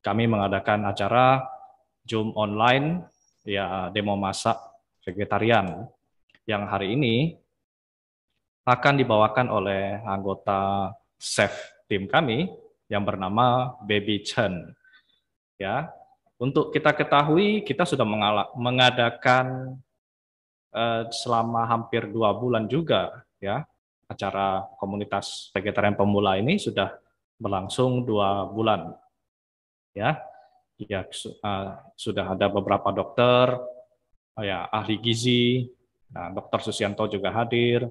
kami mengadakan acara Zoom online, ya demo masak vegetarian, yang hari ini akan dibawakan oleh anggota chef tim kami yang bernama Baby Chen. Ya, untuk kita ketahui, kita sudah mengadakan selama hampir 2 bulan juga, ya, acara komunitas vegetarian pemula ini sudah berlangsung 2 bulan, ya. Ya, sudah ada beberapa dokter, ya ahli gizi, nah, Dokter Susianto juga hadir,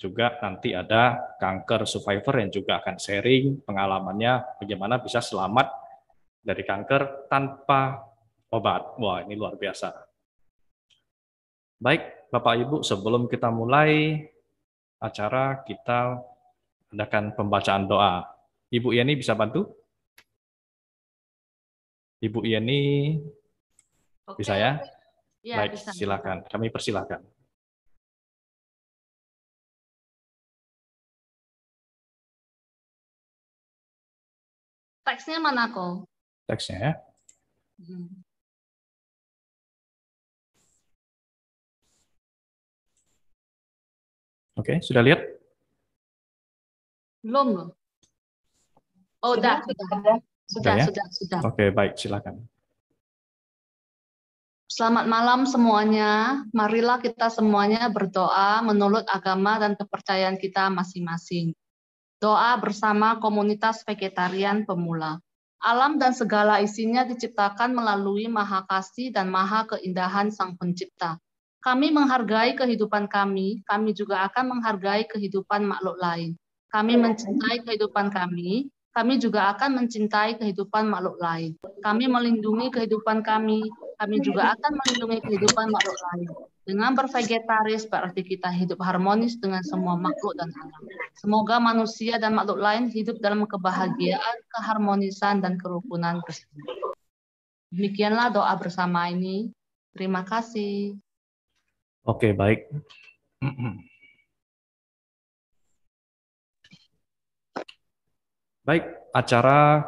juga nanti ada kanker survivor yang juga akan sharing pengalamannya bagaimana bisa selamat dari kanker tanpa obat. Wah, ini luar biasa. Baik, Bapak Ibu, sebelum kita mulai acara, kita adakan pembacaan doa. Ibu Yeni bisa bantu? Ibu Yeni, bisa ya? Ya, baik, bisa. silakan. Kami persilakan. Teksnya mana kok? Teksnya ya. Oke, sudah lihat? Belum loh. Oh, sudah. Sudah. Oke, baik, silakan. Selamat malam semuanya. Marilah kita semuanya berdoa menurut agama dan kepercayaan kita masing-masing. Doa bersama komunitas vegetarian pemula. Alam dan segala isinya diciptakan melalui Maha Kasih dan Maha Keindahan Sang Pencipta. Kami menghargai kehidupan kami juga akan menghargai kehidupan makhluk lain. Kami mencintai kehidupan kami juga akan mencintai kehidupan makhluk lain. Kami melindungi kehidupan kami juga akan melindungi kehidupan makhluk lain. Dengan bervegetaris berarti kita hidup harmonis dengan semua makhluk dan alam. Semoga manusia dan makhluk lain hidup dalam kebahagiaan, keharmonisan, dan kerukunan bersama. Demikianlah doa bersama ini. Terima kasih. Oke, baik. Baik, acara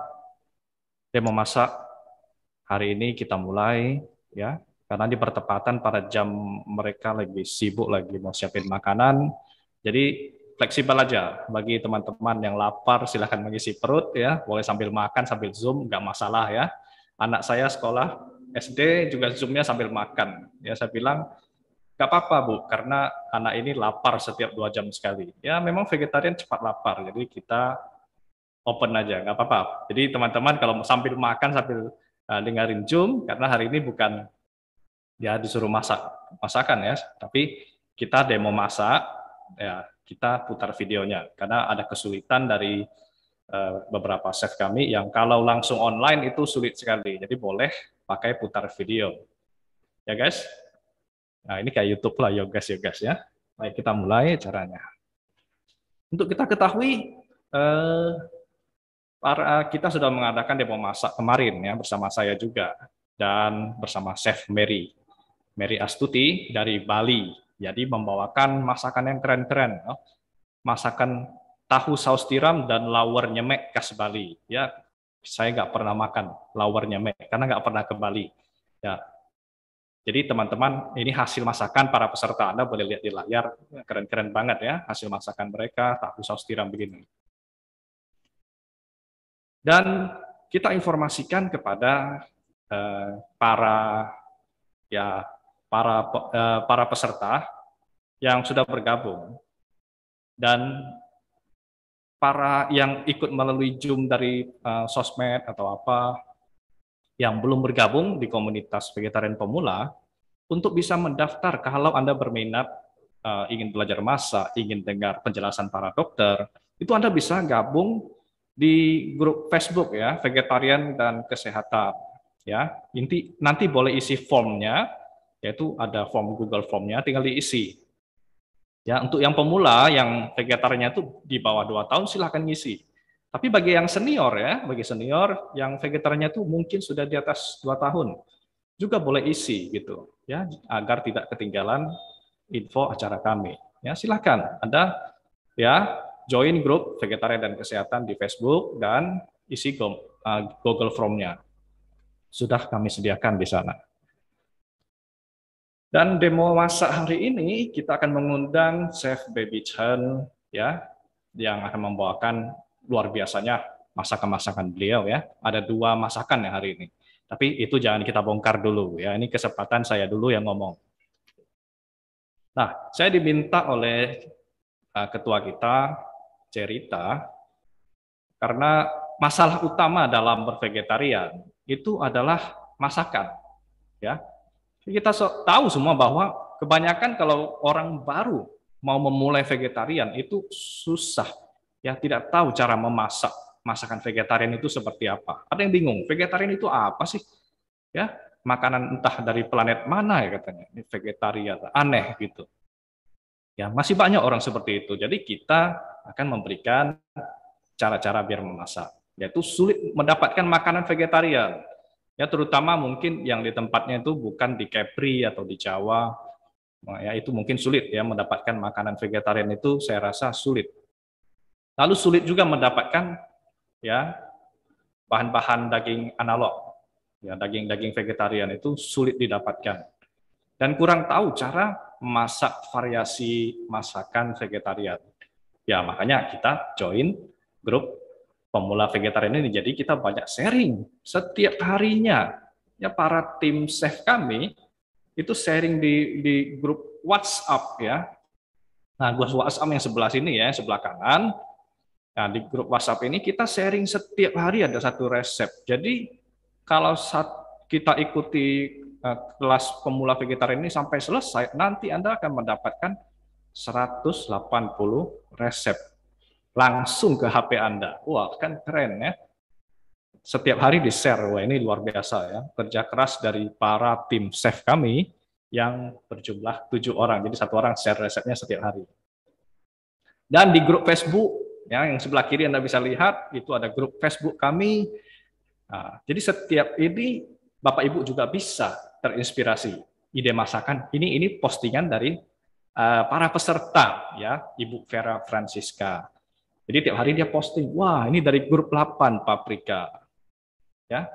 demo masak hari ini kita mulai, ya, karena di pertepatan pada jam mereka lagi sibuk, lagi mau siapin makanan. Jadi fleksibel aja bagi teman-teman yang lapar, silahkan mengisi perut, ya, boleh sambil makan sambil Zoom, nggak masalah ya. Anak saya sekolah SD juga Zoom-nya sambil makan. Ya, saya bilang nggak apa-apa Bu, karena anak ini lapar setiap 2 jam sekali. Ya memang vegetarian cepat lapar, jadi kita open aja, nggak apa-apa. Jadi teman-teman kalau sambil makan sambil dengerin Zoom, karena hari ini bukan ya disuruh masakan ya, tapi kita demo masak, ya kita putar videonya, karena ada kesulitan dari beberapa chef kami yang kalau langsung online itu sulit sekali, jadi boleh pakai putar video. Ya guys? Nah ini kayak YouTube lah ya guys ya. Baik, kita mulai caranya. Untuk kita ketahui, kita sudah mengadakan demo masak kemarin ya bersama saya juga dan bersama Chef Mary Astuti dari Bali. Jadi membawakan masakan yang keren-keren, ya. Masakan tahu saus tiram dan lawar nyemek khas Bali. Ya, saya nggak pernah makan lawar nyemek karena nggak pernah ke Bali. Ya, jadi teman-teman, ini hasil masakan para peserta. Anda boleh lihat di layar, keren-keren banget ya hasil masakan mereka, tahu saus tiram begini. Dan kita informasikan kepada para peserta yang sudah bergabung dan para yang ikut melalui Zoom dari sosmed atau apa yang belum bergabung di komunitas vegetarian pemula untuk bisa mendaftar kalau Anda berminat ingin belajar masak, ingin dengar penjelasan para dokter, itu Anda bisa gabung di grup Facebook ya, vegetarian dan kesehatan ya. Nanti boleh isi formnya, yaitu ada form Google Formnya, tinggal diisi. Ya, untuk yang pemula, yang vegetariannya itu di bawah 2 tahun silahkan ngisi. Tapi bagi yang senior ya, bagi senior yang vegetariannya itu mungkin sudah di atas 2 tahun, juga boleh isi gitu ya, agar tidak ketinggalan info acara kami. Ya, silahkan Anda ya join grup vegetarian dan kesehatan di Facebook dan isi Google Form-nya. Sudah kami sediakan di sana. Dan demo masak hari ini kita akan mengundang Chef Baby Chen ya, yang akan membawakan luar biasanya masakan-masakan beliau ya. Ada 2 masakan ya hari ini. Tapi itu jangan kita bongkar dulu ya. Ini kesempatan saya dulu yang ngomong. Nah, saya diminta oleh ketua kita, Cerita, karena masalah utama dalam bervegetarian itu adalah masakan ya. Kita tahu semua bahwa kebanyakan kalau orang baru mau memulai vegetarian itu susah, ya tidak tahu cara memasak masakan vegetarian itu seperti apa. Ada yang bingung, vegetarian itu apa sih? Ya, makanan entah dari planet mana ya katanya. Ini vegetarian, aneh gitu. Ya, masih banyak orang seperti itu. Jadi kita akan memberikan cara-cara biar memasak. Yaitu sulit mendapatkan makanan vegetarian. Ya, terutama mungkin yang di tempatnya itu bukan di Kepri atau di Jawa. Nah, ya itu mungkin sulit ya mendapatkan makanan vegetarian itu, saya rasa sulit. Lalu sulit juga mendapatkan ya bahan-bahan daging analog. Ya, daging-daging vegetarian itu sulit didapatkan. Dan kurang tahu cara masak variasi masakan vegetarian. Ya, makanya kita join grup pemula vegetarian ini. Jadi kita banyak sharing setiap harinya. Ya, para tim chef kami itu sharing di grup WhatsApp ya. Nah, grup WhatsApp yang sebelah sini ya, sebelah kanan. Nah, di grup WhatsApp ini kita sharing setiap hari ada satu resep. Jadi kalau kita ikuti kelas pemula vegetarian ini sampai selesai, nanti Anda akan mendapatkan 180 resep langsung ke HP Anda. Wah, kan keren ya. Setiap hari di-share. Wah, ini luar biasa ya. Kerja keras dari para tim chef kami yang berjumlah 7 orang. Jadi 1 orang share resepnya setiap hari. Dan di grup Facebook, ya, yang sebelah kiri Anda bisa lihat, itu ada grup Facebook kami. Nah, jadi setiap ini Bapak Ibu juga bisa terinspirasi ide masakan. Ini postingan dari para peserta ya, Ibu Vera Francisca. Jadi tiap hari dia posting, wah ini dari grup 8 paprika, ya,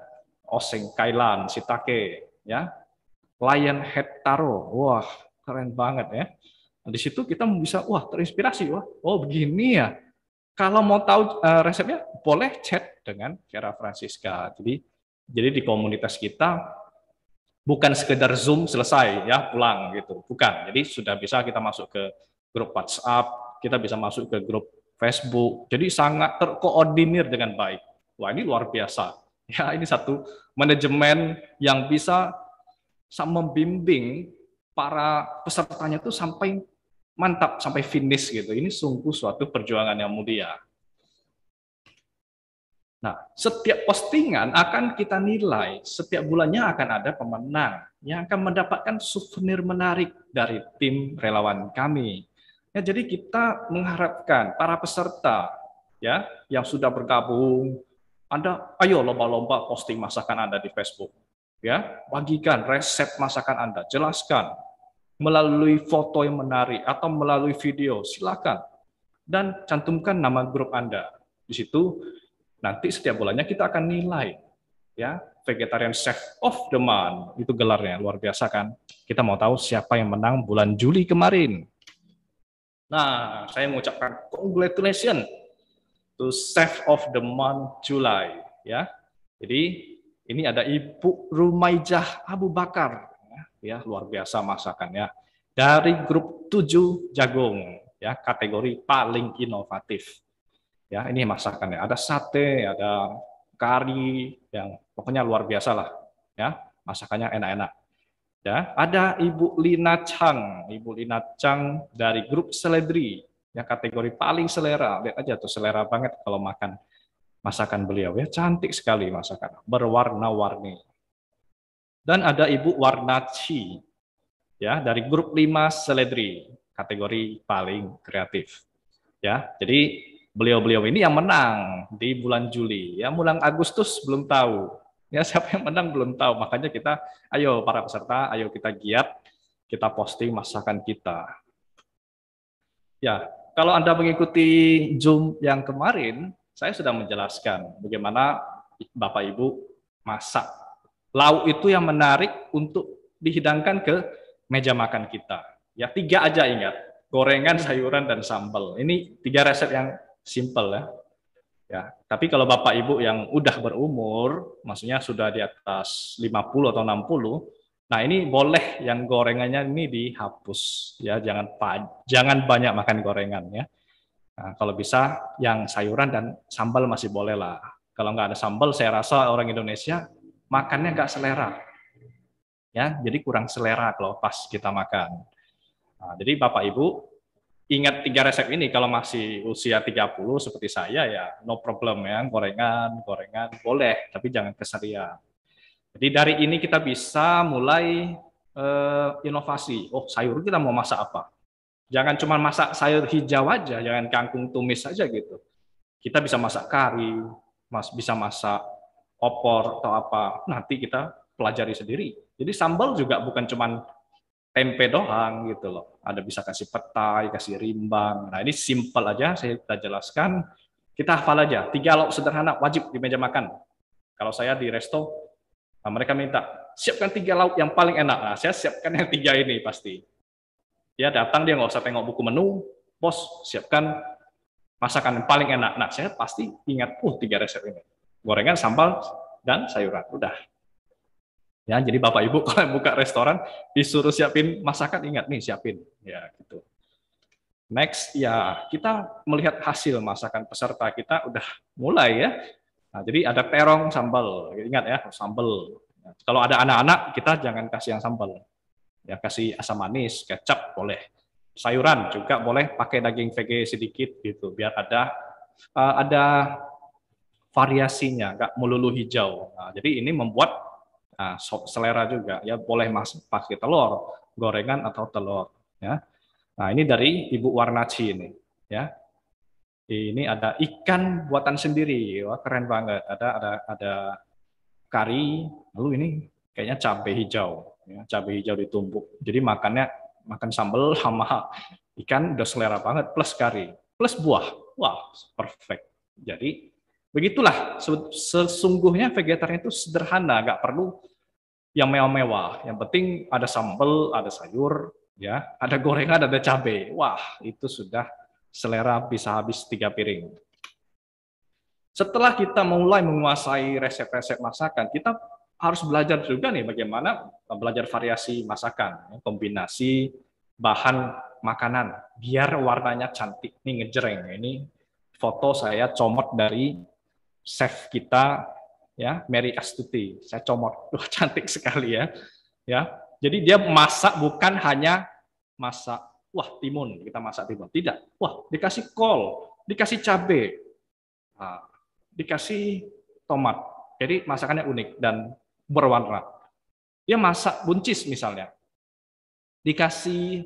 oseng kailan, shiitake, ya, lion head taro, wah keren banget ya. Nah, di situ kita bisa wah terinspirasi, wah oh begini ya. Kalau mau tahu resepnya boleh chat dengan Vera Francisca. Jadi di komunitas kita bukan sekedar Zoom selesai ya pulang gitu, bukan. Jadi sudah bisa kita masuk ke grup WhatsApp, kita bisa masuk ke grup Facebook. Jadi sangat terkoordinir dengan baik. Wah ini luar biasa. Ya ini satu manajemen yang bisa membimbing para pesertanya itu sampai mantap, sampai finish gitu. Ini sungguh suatu perjuangan yang mulia. Nah, setiap postingan akan kita nilai, setiap bulannya akan ada pemenang yang akan mendapatkan souvenir menarik dari tim relawan kami. Ya, jadi kita mengharapkan para peserta ya yang sudah bergabung, Anda ayo lomba-lomba posting masakan Anda di Facebook. Ya, bagikan resep masakan Anda, jelaskan melalui foto yang menarik atau melalui video, silakan. Dan cantumkan nama grup Anda. Di situ nanti setiap bulannya kita akan nilai ya, Vegetarian Chef of the Month, itu gelarnya luar biasa kan. Kita mau tahu siapa yang menang bulan Juli kemarin. Nah, saya mengucapkan congratulations to Chef of the Month July ya. Jadi ini ada Ibu Rumaijah Abu Bakar ya, luar biasa masakannya dari grup 7 Jagung ya, kategori paling inovatif. Ya, ini masakannya. Ada sate, ada kari, yang pokoknya luar biasa lah. Ya, masakannya enak-enak. Ya, ada Ibu Lina Chang, Ibu Lina Chang dari grup Seledri, ya kategori paling selera. Lihat aja tuh selera banget kalau makan masakan beliau ya, cantik sekali masakan, berwarna-warni. Dan ada Ibu Warnaci, ya dari grup 5 Seledri, kategori paling kreatif. Ya, jadi beliau-beliau ini yang menang di bulan Juli. Ya, bulan Agustus belum tahu. Ya, siapa yang menang belum tahu. Makanya kita, ayo para peserta, ayo kita giat, kita posting masakan kita. Ya, kalau Anda mengikuti Zoom yang kemarin, saya sudah menjelaskan bagaimana Bapak Ibu masak. Lauk itu yang menarik untuk dihidangkan ke meja makan kita. Ya 3 aja ingat, gorengan, sayuran, dan sambal. Ini 3 resep yang simple ya. Ya, tapi kalau Bapak Ibu yang udah berumur, maksudnya sudah di atas 50 atau 60, nah ini boleh yang gorengannya ini dihapus ya, jangan banyak makan gorengan ya. Nah, kalau bisa yang sayuran dan sambal masih boleh lah. Kalau nggak ada sambal, saya rasa orang Indonesia makannya nggak selera. Ya, jadi kurang selera kalau pas kita makan. Nah, jadi Bapak Ibu ingat 3 resep ini kalau masih usia 30 seperti saya ya no problem ya, gorengan boleh, tapi jangan keserian. Jadi dari ini kita bisa mulai inovasi. Oh, sayur kita mau masak apa? Jangan cuma masak sayur hijau aja, jangan kangkung tumis saja gitu. Kita bisa masak kari, bisa masak opor atau apa. Nanti kita pelajari sendiri. Jadi sambal juga bukan cuma tempe doang gitu loh. Ada bisa kasih petai, kasih rimbang. Nah, ini simple aja saya kita jelaskan. Kita hafal aja. 3 lauk sederhana wajib di meja makan. Kalau saya di resto, nah mereka minta siapkan 3 lauk yang paling enak. Nah, saya siapkan yang 3 ini pasti. Dia datang, dia nggak usah tengok buku menu, bos siapkan masakan yang paling enak. Nah, saya pasti ingat 3 resep ini. Gorengan, sambal, dan sayuran. Udah. Ya, jadi Bapak Ibu kalau buka restoran disuruh siapin masakan, ingat nih siapin. Ya, gitu. Next, ya kita melihat hasil masakan peserta kita udah mulai ya. Nah, jadi ada terong sambal, ingat ya, sambal. Kalau ada anak-anak, kita jangan kasih yang sambal. Ya, kasih asam manis, kecap boleh. Sayuran juga boleh pakai daging VG sedikit gitu, biar ada variasinya, nggak melulu hijau. Nah, jadi ini membuat selera juga. Ya boleh pakai telur, gorengan atau telur. Ya. Nah ini dari Ibu Warnaci ini. Ya. Ini ada ikan buatan sendiri, wah keren banget. Ada kari, lalu ini kayaknya cabai hijau, ya, cabai hijau ditumbuk. Jadi makan sambal sama ikan udah selera banget, plus kari, plus buah, wah perfect. Jadi begitulah sesungguhnya vegetarian itu sederhana, nggak perlu yang mewah-mewah. Yang penting ada sambal, ada sayur, ya, ada gorengan, ada cabai. Wah itu sudah selera bisa habis 3 piring. Setelah kita mulai menguasai resep-resep masakan, kita harus belajar juga nih bagaimana belajar variasi masakan, kombinasi bahan makanan, biar warnanya cantik. Ini ngejreng, ini foto saya comot dari chef kita, ya Mary Astuti. Saya comot, wah cantik sekali ya. Ya, jadi dia masak bukan hanya masak, wah timun, kita masak timun. Tidak, wah dikasih kol, dikasih cabai. Nah, dikasih tomat. Jadi masakannya unik dan berwarna. Dia masak buncis misalnya. Dikasih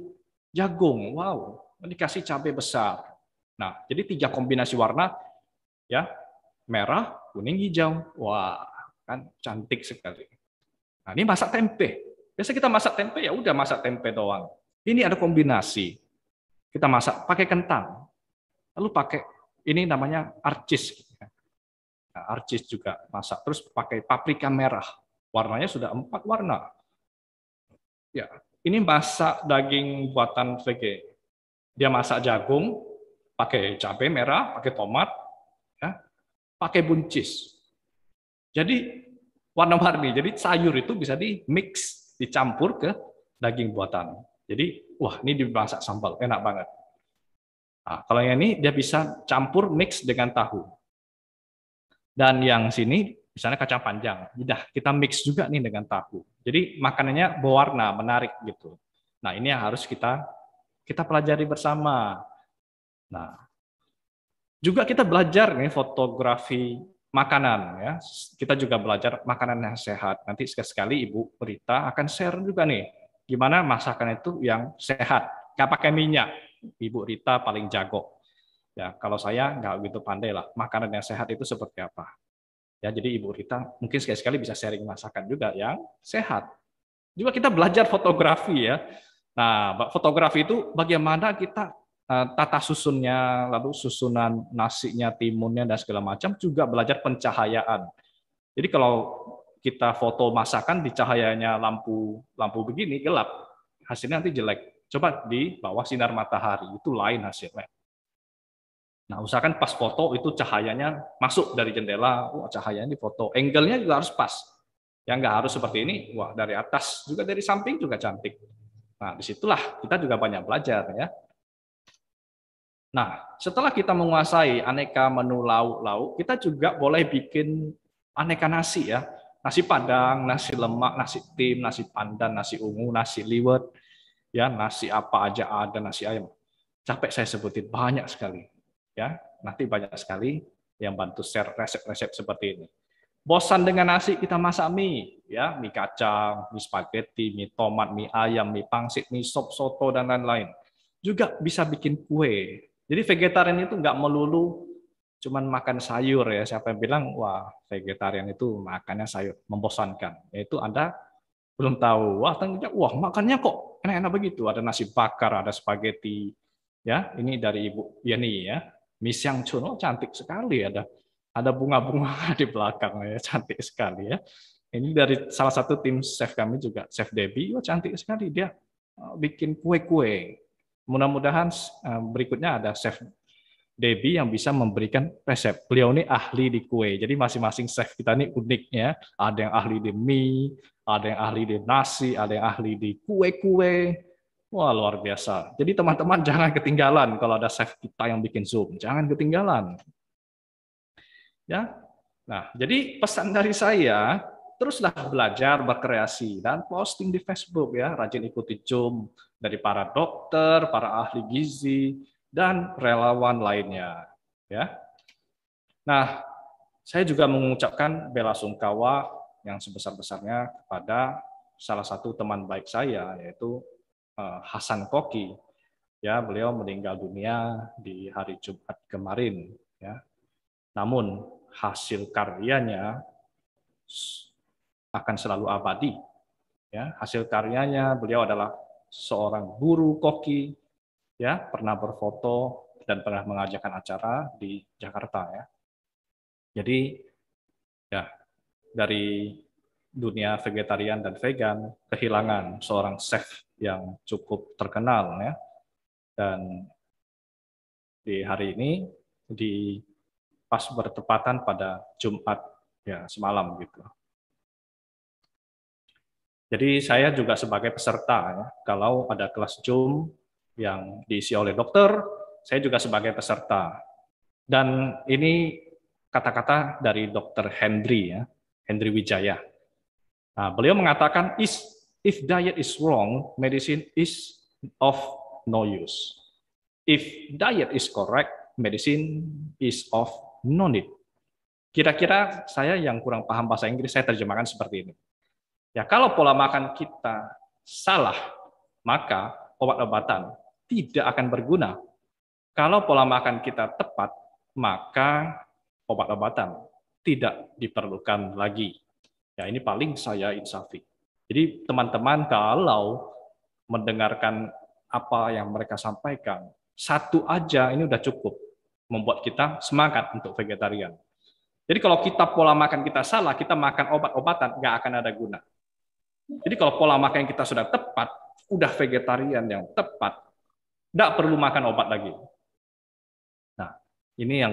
jagung, wow, dikasih cabai besar. Nah, jadi 3 kombinasi warna ya, merah, kuning, hijau. Wah, kan cantik sekali. Nah, ini masak tempe. Biasa kita masak tempe ya udah masak tempe doang. Ini ada kombinasi. Kita masak pakai kentang. Lalu pakai ini namanya arcis. Arcis juga masak, terus pakai paprika merah, warnanya sudah 4 warna. Ya, ini masak daging buatan VG. Dia masak jagung, pakai cabai merah, pakai tomat, ya, pakai buncis. Jadi warna-warni. Jadi sayur itu bisa di mix, dicampur ke daging buatan. Jadi, wah ini dimasak sambal, enak banget. Nah, kalau yang ini dia bisa campur mix dengan tahu. Dan yang sini misalnya kacang panjang, udah kita mix juga nih dengan tahu. Jadi makanannya berwarna, menarik gitu. Nah ini yang harus kita pelajari bersama. Nah juga kita belajar nih fotografi makanan ya. Kita juga belajar makanan yang sehat. Nanti sekali-sekali Ibu Rita akan share juga nih gimana masakan itu yang sehat, nggak pakai minyak. Ibu Rita paling jago. Ya, kalau saya nggak begitu pandai lah, makanan yang sehat itu seperti apa. Ya, jadi Ibu Rita mungkin sekali-sekali bisa sharing masakan juga yang sehat. Juga kita belajar fotografi ya. Nah, fotografi itu bagaimana kita tata susunnya, lalu susunan nasinya, timunnya, dan segala macam, juga belajar pencahayaan. Jadi kalau kita foto masakan di cahayanya lampu begini gelap, hasilnya nanti jelek. Coba di bawah sinar matahari, itu lain hasilnya. Nah, usahakan pas foto itu cahayanya masuk dari jendela, cahayanya di foto. Angle-nya juga harus pas. Ya nggak harus seperti ini, wah dari atas, juga dari samping juga cantik. Nah, disitulah kita juga banyak belajar ya. Nah, setelah kita menguasai aneka menu lauk-lauk, kita juga boleh bikin aneka nasi ya. Nasi Padang, nasi lemak, nasi tim, nasi pandan, nasi ungu, nasi liwet, ya nasi apa aja ada, nasi ayam. Capek saya sebutin, banyak sekali. Ya, nanti banyak sekali yang bantu share resep-resep seperti ini. Bosan dengan nasi, kita masak mie, ya mie kacang, mie spaghetti, mie tomat, mie ayam, mie pangsit, mie sop, soto dan lain-lain. Juga bisa bikin kue. Jadi vegetarian itu nggak melulu cuman makan sayur ya. Siapa yang bilang wah vegetarian itu makannya sayur membosankan? Yaitu Anda belum tahu. Wah makannya kok enak-enak begitu. Ada nasi bakar, ada spaghetti. Ya, ini dari Ibu Yani ya. Mie Siang Chun, oh cantik sekali ada bunga-bunga di belakang ya, cantik sekali ya. Ini dari salah satu tim chef kami juga, Chef Debbie, oh cantik sekali dia bikin kue-kue. Mudah-mudahan berikutnya ada Chef Debbie yang bisa memberikan resep. Beliau ini ahli di kue, jadi masing-masing chef kita ini unik ya. Ada yang ahli di mie, ada yang ahli di nasi, ada yang ahli di kue-kue. Wah, luar biasa. Jadi teman-teman jangan ketinggalan kalau ada chef kita yang bikin Zoom. Jangan ketinggalan. Ya. Nah, jadi pesan dari saya, teruslah belajar berkreasi dan posting di Facebook ya. Rajin ikuti Zoom dari para dokter, para ahli gizi, dan relawan lainnya. Ya. Nah, saya juga mengucapkan bela sungkawa yang sebesar-besarnya kepada salah satu teman baik saya, yaitu Hasan Koki. Ya, beliau meninggal dunia di hari Jumat kemarin. Ya. Namun hasil karyanya akan selalu abadi. Ya, hasil karyanya beliau adalah seorang guru koki, ya pernah berfoto dan pernah mengajarkan acara di Jakarta. Ya. Jadi ya dari dunia vegetarian dan vegan kehilangan seorang chef yang cukup terkenal ya. Dan di hari ini di pas bertepatan pada Jumat ya semalam gitu. Jadi saya juga sebagai peserta ya, kalau ada kelas Zoom yang diisi oleh dokter, saya juga sebagai peserta. Dan ini kata-kata dari Dr. Hendry ya, Hendry Wijaya. Nah, beliau mengatakan if diet is wrong, medicine is of no use. If diet is correct, medicine is of no need. Kira-kira saya yang kurang paham bahasa Inggris, saya terjemahkan seperti ini. Ya, kalau pola makan kita salah, maka obat-obatan tidak akan berguna. Kalau pola makan kita tepat, maka obat-obatan tidak diperlukan lagi. Ya, ini paling saya insafi. Jadi teman-teman kalau mendengarkan apa yang mereka sampaikan, satu aja ini udah cukup membuat kita semangat untuk vegetarian. Jadi kalau kita pola makan kita salah, kita makan obat-obatan, nggak akan ada guna. Jadi kalau pola makan kita sudah tepat, udah vegetarian yang tepat, nggak perlu makan obat lagi. Nah, ini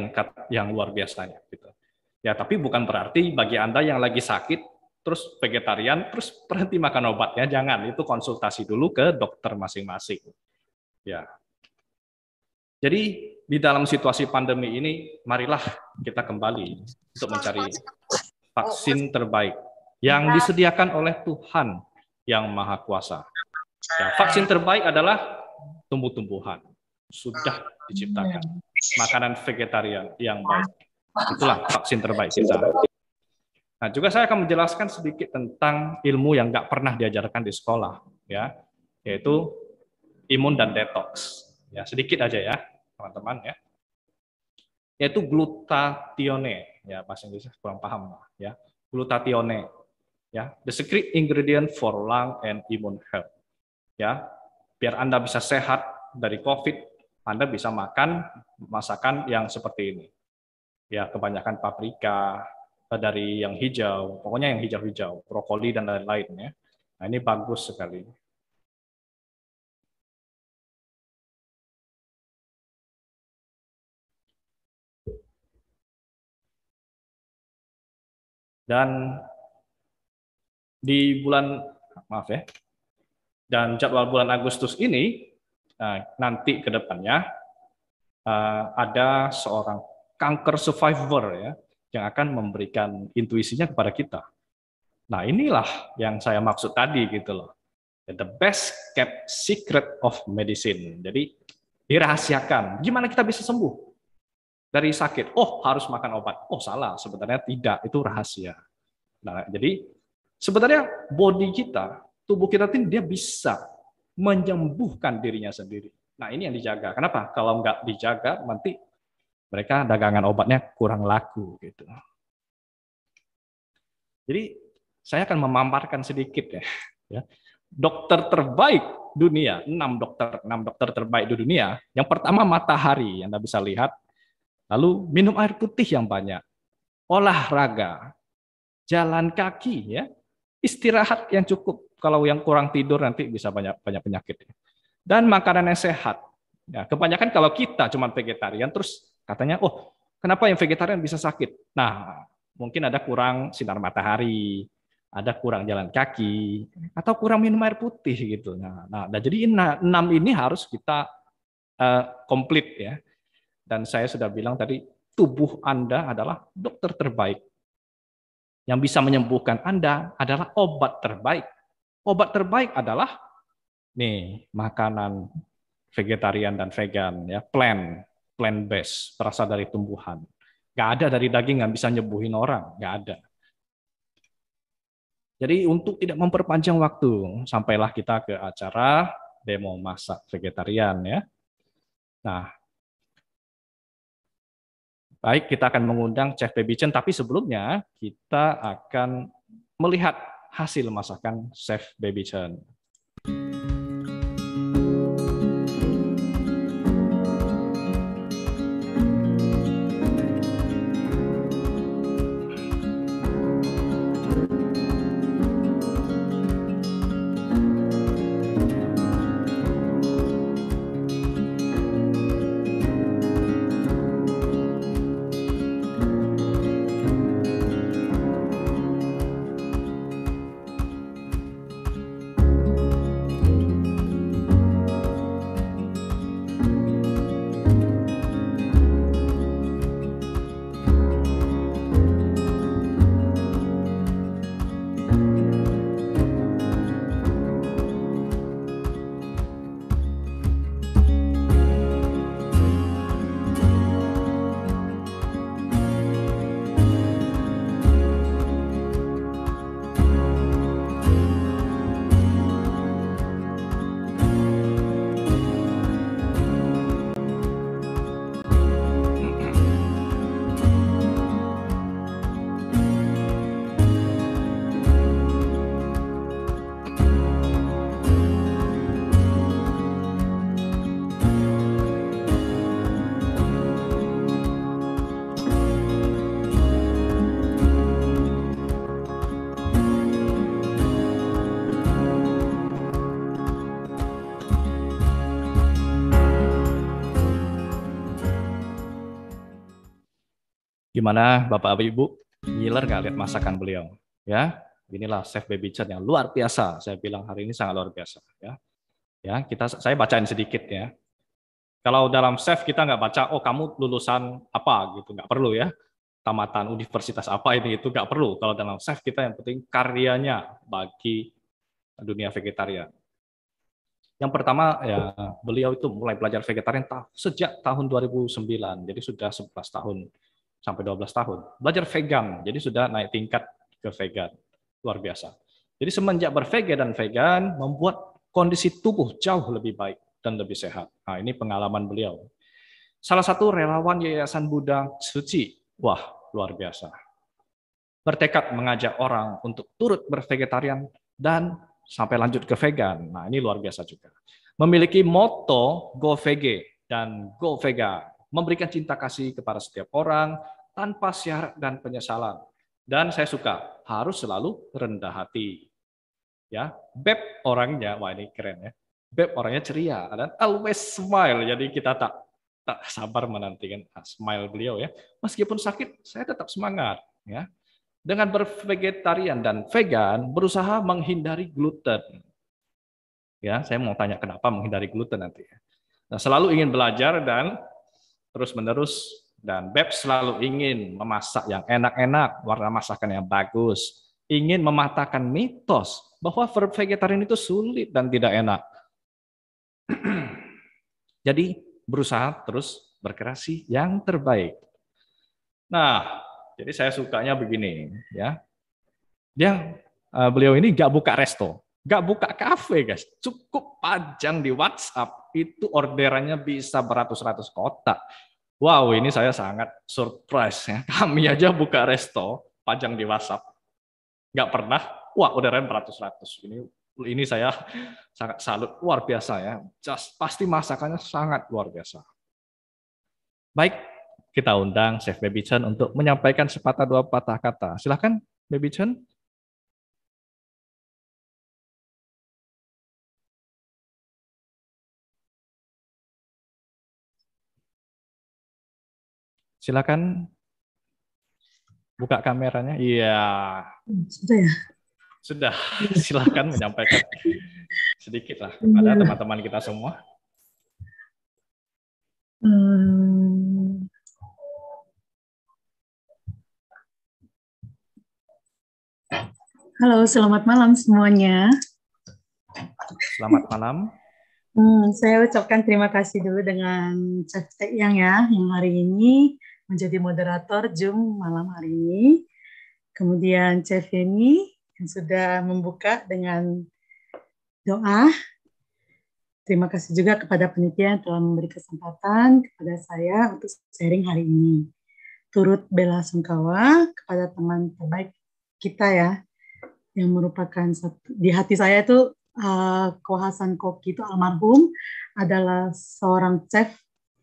yang luar biasanya. Gitu. Ya, tapi bukan berarti bagi Anda yang lagi sakit, terus vegetarian, terus berhenti makan obat. Ya, jangan. Itu konsultasi dulu ke dokter masing-masing. Ya. Jadi di dalam situasi pandemi ini, marilah kita kembali untuk mencari vaksin terbaik yang disediakan oleh Tuhan yang Maha Kuasa. Ya, vaksin terbaik adalah tumbuh-tumbuhan. Sudah diciptakan. Makanan vegetarian yang baik. Itulah vaksin terbaik kita. Nah, juga saya akan menjelaskan sedikit tentang ilmu yang nggak pernah diajarkan di sekolah, ya, yaitu imun dan detox. Ya, sedikit aja ya, teman-teman ya. Yaitu glutatione, ya bahasa Inggrisnya kurang paham ya. Glutatione, ya, the secret ingredient for lung and immune health. Ya, biar Anda bisa sehat dari COVID, Anda bisa makan masakan yang seperti ini. Ya, kebanyakan paprika, dari yang hijau, pokoknya yang hijau-hijau, brokoli dan lain-lain ya. Nah, ini bagus sekali. Dan di bulan, maaf ya, dan jadwal bulan Agustus ini, nanti ke depannya, ada seorang kanker survivor ya, yang akan memberikan intuisinya kepada kita. Nah, inilah yang saya maksud tadi gitu loh. The best kept secret of medicine. Jadi dirahasiakan. Gimana kita bisa sembuh dari sakit? Oh, harus makan obat. Oh, salah. Sebenarnya tidak. Itu rahasia. Nah, jadi sebenarnya body kita, tubuh kita ini dia bisa menyembuhkan dirinya sendiri. Nah, ini yang dijaga. Kenapa? Kalau nggak dijaga, nanti mereka dagangan obatnya kurang laku gitu. Jadi saya akan memaparkan sedikit ya. Dokter terbaik dunia, 6 dokter terbaik di dunia. Yang pertama matahari, yang Anda bisa lihat. Lalu minum air putih yang banyak. Olahraga, jalan kaki ya. Istirahat yang cukup. Kalau yang kurang tidur nanti bisa banyak penyakit. Dan makanan yang sehat. Ya, kebanyakan kalau kita cuma vegetarian terus katanya, oh, kenapa yang vegetarian bisa sakit? Nah, mungkin ada kurang sinar matahari, ada kurang jalan kaki, atau kurang minum air putih gitu. Nah jadi 6 ini harus kita komplit ya. Dan saya sudah bilang tadi, tubuh Anda adalah dokter terbaik. Yang bisa menyembuhkan Anda adalah obat terbaik. Obat terbaik adalah nih makanan vegetarian dan vegan ya, plant based, berasal dari tumbuhan. Nggak ada dari daging yang bisa nyembuhin orang, nggak ada. Jadi untuk tidak memperpanjang waktu, sampailah kita ke acara demo masak vegetarian ya. Nah, baik, kita akan mengundang Chef Baby Chen, tapi sebelumnya kita akan melihat hasil masakan Chef Baby Chen. Gimana Bapak Ibu? Ngiler nggak lihat masakan beliau? Ya, inilah Chef Baby Chen yang luar biasa. Saya bilang hari ini sangat luar biasa. Ya, saya bacain sedikit ya. Kalau dalam chef kita nggak baca, oh kamu lulusan apa gitu, nggak perlu ya. Tamatan universitas apa ini itu nggak perlu. Kalau dalam chef kita yang penting karyanya bagi dunia vegetarian. Yang pertama ya beliau itu mulai belajar vegetarian sejak tahun 2009, jadi sudah 11 tahun sampai 12 tahun. Belajar vegan, jadi sudah naik tingkat ke vegan. Luar biasa. Jadi semenjak bervegan dan vegan, membuat kondisi tubuh jauh lebih baik dan lebih sehat. Nah, ini pengalaman beliau. Salah satu relawan Yayasan Buddha Suci. Wah, luar biasa. Bertekad mengajak orang untuk turut bervegetarian dan sampai lanjut ke vegan. Nah, ini luar biasa juga. Memiliki moto Go Vege dan Go Vegan. Memberikan cinta kasih kepada setiap orang tanpa syarat dan penyesalan. Dan saya suka harus selalu rendah hati. Ya, Beb orangnya, wah ini keren ya. Beb orangnya ceria dan always smile. Jadi kita tak sabar menantikan smile beliau ya. Meskipun sakit, saya tetap semangat ya. Dengan bervegetarian dan vegan, berusaha menghindari gluten. Ya, saya mau tanya kenapa menghindari gluten nanti. Nah, selalu ingin belajar dan terus-menerus, dan Beb selalu ingin memasak yang enak-enak, warna masakan yang bagus, ingin mematahkan mitos bahwa vegetarian itu sulit dan tidak enak. Jadi berusaha terus berkreasi yang terbaik. Nah, jadi saya sukanya begini, ya. Beliau ini nggak buka resto, nggak buka kafe, guys. Cukup pajang di WhatsApp, itu orderannya bisa beratus-ratus kotak. Wow, ini saya sangat surprise ya. Kami aja buka resto, pajang di WhatsApp, nggak pernah. Wah, orderan beratus-ratus. Ini saya sangat salut, luar biasa ya. Pasti masakannya sangat luar biasa. Baik, kita undang Chef Baby Chen untuk menyampaikan sepatah dua patah kata. Silakan, Baby Chen. Silakan buka kameranya. Iya, Sudah ya? sudah. Silakan menyampaikan sedikit lah kepada teman-teman kita semua. Halo, selamat malam semuanya. Selamat malam. Saya ucapkan terima kasih dulu dengan Chef Tae Yang ya, yang hari ini menjadi moderator Zoom malam hari ini. Kemudian Chef Yeni yang sudah membuka dengan doa. Terima kasih juga kepada panitia yang telah memberi kesempatan kepada saya untuk sharing hari ini. Turut bela sungkawa kepada teman terbaik kita ya, yang merupakan di hati saya itu Ko Hasan Koki itu almarhum adalah seorang chef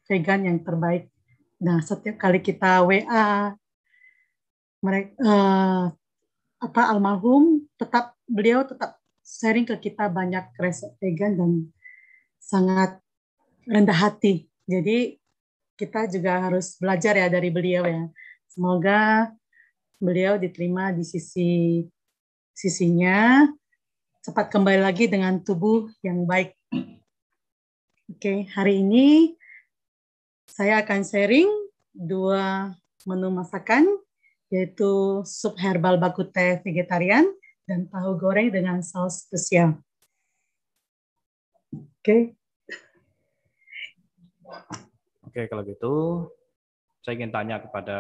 vegan yang terbaik. Nah, setiap kali kita WA mereka almarhum beliau tetap sharing ke kita banyak resep vegan dan sangat rendah hati. Jadi kita juga harus belajar ya dari beliau ya. Semoga beliau diterima di sisinya, cepat kembali lagi dengan tubuh yang baik. Oke, hari ini saya akan sharing 2 menu masakan, yaitu sup herbal bakute vegetarian dan tahu goreng dengan saus spesial. Oke. Oke, kalau gitu saya ingin tanya kepada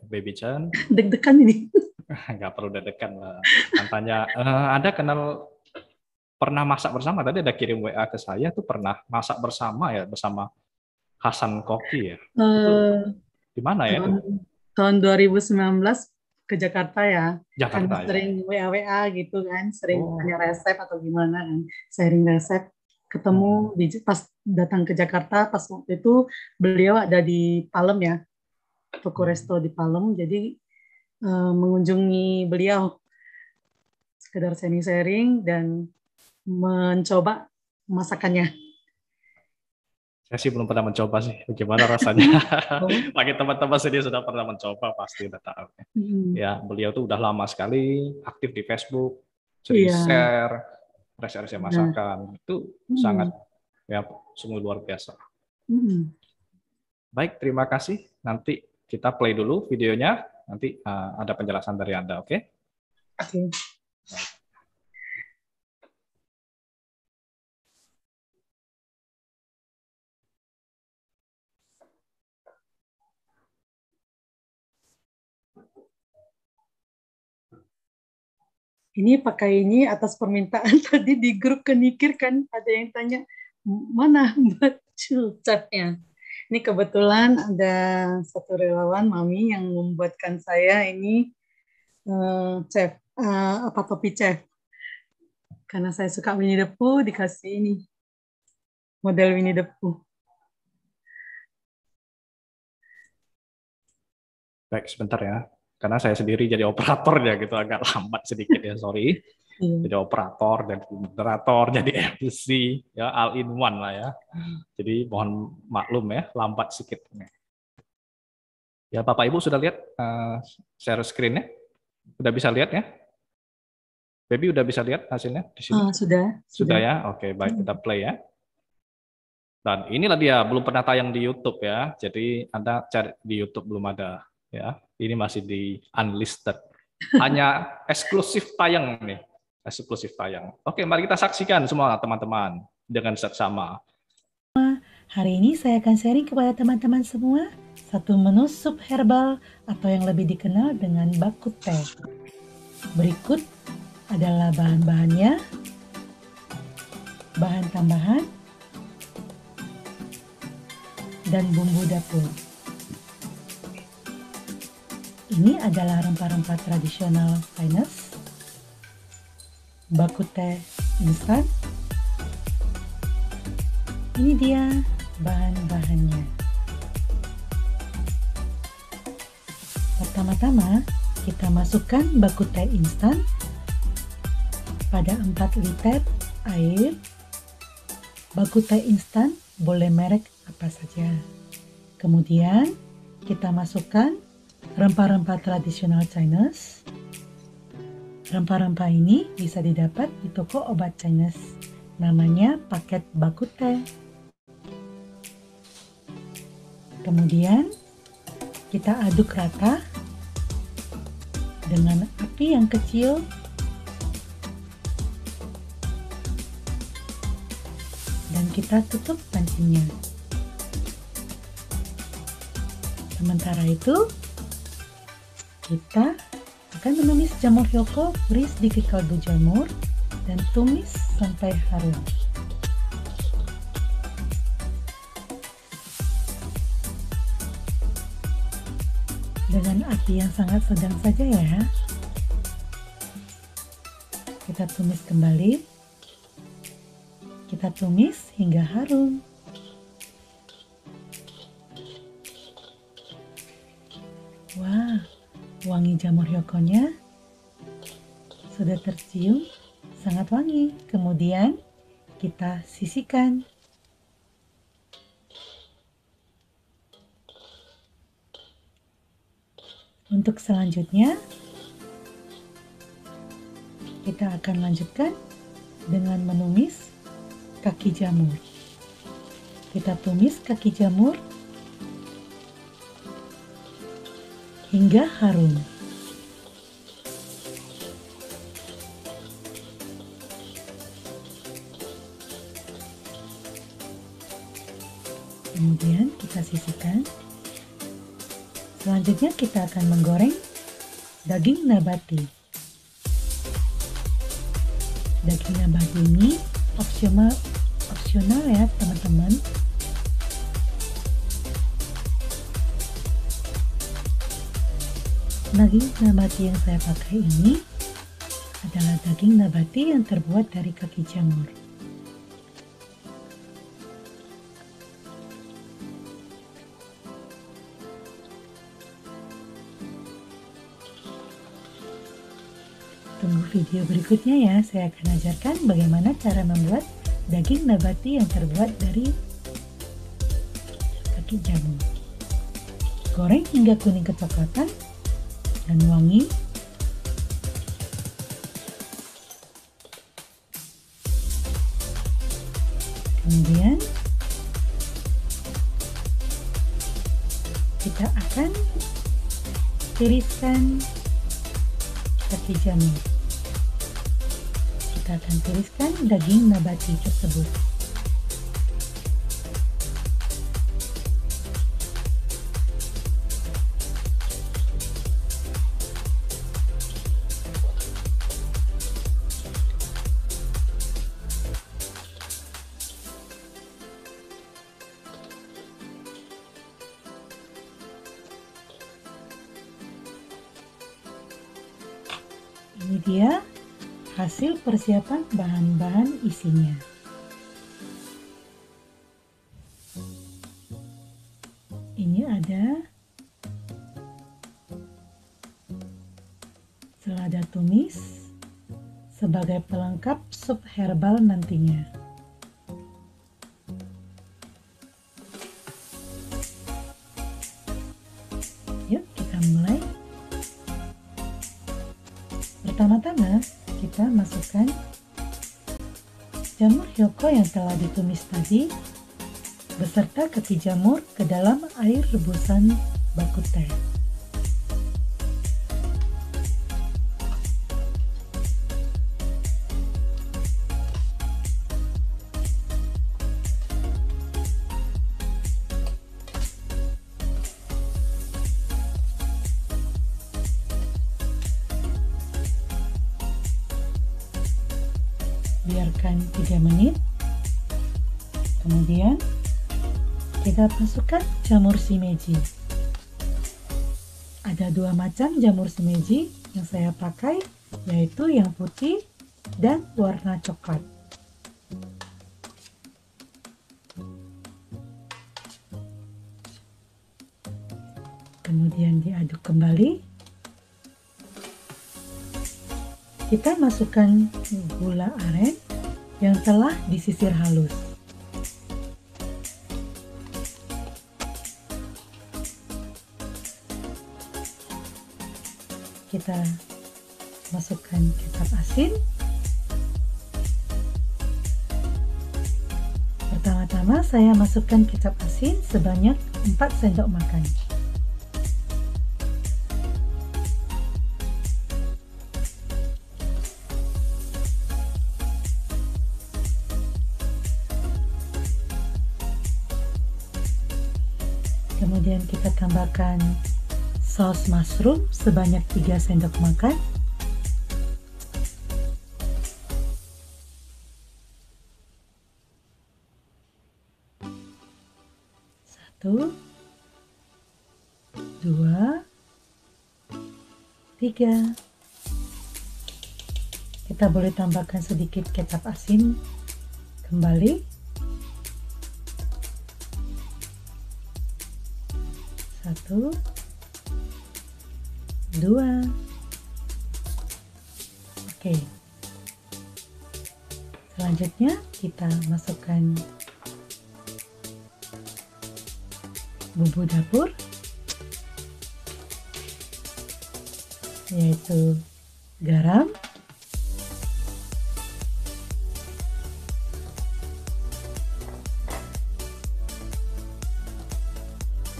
Baby Chen. Deg-degan ini. Nggak perlu deg-degan lah. Tanya, Anda pernah masak bersama? Tadi ada kirim WA ke saya, tuh pernah masak bersama ya, bersama Hasan Koki ya. Itu di mana ya? Tahun 2019 ke Jakarta ya. Jakarta Karena sering WA gitu kan, sering tanya resep atau gimana kan, sharing resep. Ketemu pas datang ke Jakarta, pas waktu itu beliau ada di Palem ya, toko resto di Palem, jadi mengunjungi beliau, sekedar sharing-sharing dan mencoba masakannya. Saya sih belum pernah mencoba sih, bagaimana rasanya. Bagi teman-teman sendiri sudah pernah mencoba, pasti udah tahu. Ya, beliau tuh udah lama sekali aktif di Facebook, sering share resep-resep masakan. Itu sangat ya sungguh luar biasa. Baik, terima kasih. Nanti kita play dulu videonya. Nanti ada penjelasan dari Anda, oke? Oke. Ini pakai ini atas permintaan tadi di grup Kenikir kan, ada yang tanya, mana baju catnya? Ini kebetulan ada satu relawan Mami yang membuatkan saya ini chef, topi chef. Karena saya suka Winnie the Pooh, dikasih ini model Winnie the Pooh. Baik, sebentar ya. Karena saya sendiri jadi operatornya gitu, agak lambat sedikit ya, sorry. Jadi operator, jadi moderator, jadi MC, ya all in one lah ya. Jadi mohon maklum ya, lambat sedikit. Ya, Bapak Ibu sudah lihat share screen-nya? Udah bisa lihat ya? Baby udah bisa lihat hasilnya di sini? Sudah. Ya? Oke, baik, kita play ya. Dan inilah dia, belum pernah tayang di YouTube ya. Jadi Anda cari di YouTube belum ada ya. Ini masih di unlisted. Hanya eksklusif tayang nih. Eksklusif tayang. Oke, mari kita saksikan semua teman-teman dengan seksama. Hari ini saya akan sharing kepada teman-teman semua satu menu sup herbal atau yang lebih dikenal dengan bakut teh. Berikut adalah bahan-bahannya, bahan tambahan, dan bumbu dapur. Ini adalah rempah-rempah tradisional Chinese, bakut teh instan. Ini dia bahan-bahannya. Pertama-tama, kita masukkan bakut teh instan pada 4 liter air. Bakut teh instan boleh merek apa saja. Kemudian, kita masukkan rempah-rempah tradisional Chinese. Rempah-rempah ini bisa didapat di toko obat Chinese. Namanya paket bakut teh. Kemudian kita aduk rata dengan api yang kecil dan kita tutup pancinya. Sementara itu kita akan menumis jamur hyoko, beri sedikit kaldu jamur dan tumis sampai harum. Dengan api yang sangat sedang saja ya. Kita tumis kembali. Kita tumis hingga harum. Wah, wangi jamur hyokonya sudah tercium, sangat wangi. Kemudian kita sisihkan. Untuk selanjutnya, kita akan lanjutkan dengan menumis kaki jamur. Kita tumis kaki jamur hingga harum. Kemudian kita sisihkan. Selanjutnya kita akan menggoreng daging nabati. Daging nabati ini opsional ya teman-teman. Daging nabati yang saya pakai ini adalah daging nabati yang terbuat dari kaki jamur. Tunggu video berikutnya ya, saya akan ajarkan bagaimana cara membuat daging nabati yang terbuat dari kaki jamur. Goreng hingga kuning kecoklatan dan wangi. Kemudian kita akan tiriskan kaki jamur. Kita akan tiriskan daging nabati tersebut. Ini dia hasil persiapan bahan-bahan isinya. Ini ada selada tumis sebagai pelengkap sup herbal nantinya. Yuk kita mulai. Pertama-tama kita masukkan jamur hyoko yang telah ditumis tadi beserta keti jamur ke dalam air rebusan bakute. Biarkan 3 menit. Kemudian kita masukkan jamur shimeji. Ada 2 macam jamur shimeji yang saya pakai, yaitu yang putih dan warna coklat. Kemudian diaduk kembali. Kita masukkan gula aren yang telah disisir halus. Kita masukkan kecap asin. Pertama-tama saya masukkan kecap asin sebanyak 4 sendok makan. Kemudian kita tambahkan saus mushroom sebanyak 3 sendok makan. Satu, 2, 3. Kita boleh tambahkan sedikit kecap asin kembali. 1, 2. Oke. Selanjutnya kita masukkan bumbu dapur, yaitu garam,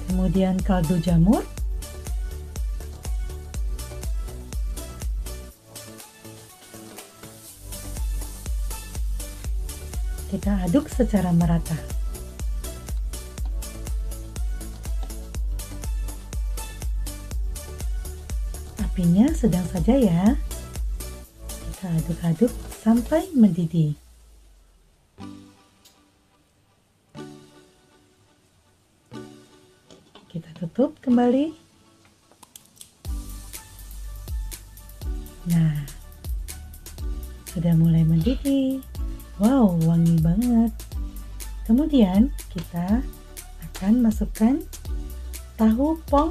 kemudian kaldu jamur, kita aduk secara merata. Apinya sedang saja ya. Kita aduk-aduk sampai mendidih. Kita tutup kembali. Nah, sudah mulai mendidih. Wow, wangi banget. Kemudian kita akan masukkan tahu pong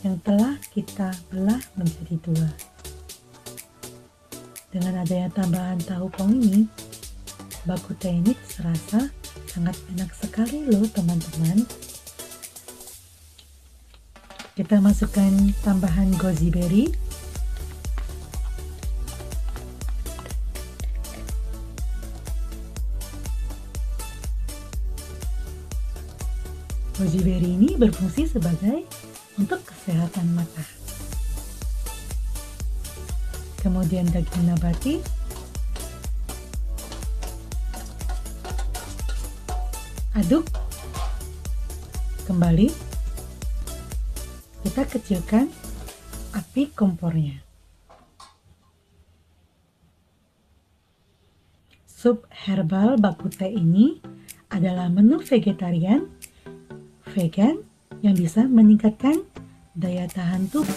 yang telah kita belah menjadi 2. Dengan adanya tambahan tahu pong ini, bakute ini serasa sangat enak sekali loh teman-teman. Kita masukkan tambahan goji berry. Goji berry ini berfungsi sebagai untuk kesehatan mata. Kemudian daging nabati. Aduk kembali. Kita kecilkan api kompornya. Sup herbal bakute ini adalah menu vegetarian, vegan yang bisa meningkatkan daya tahan tubuh.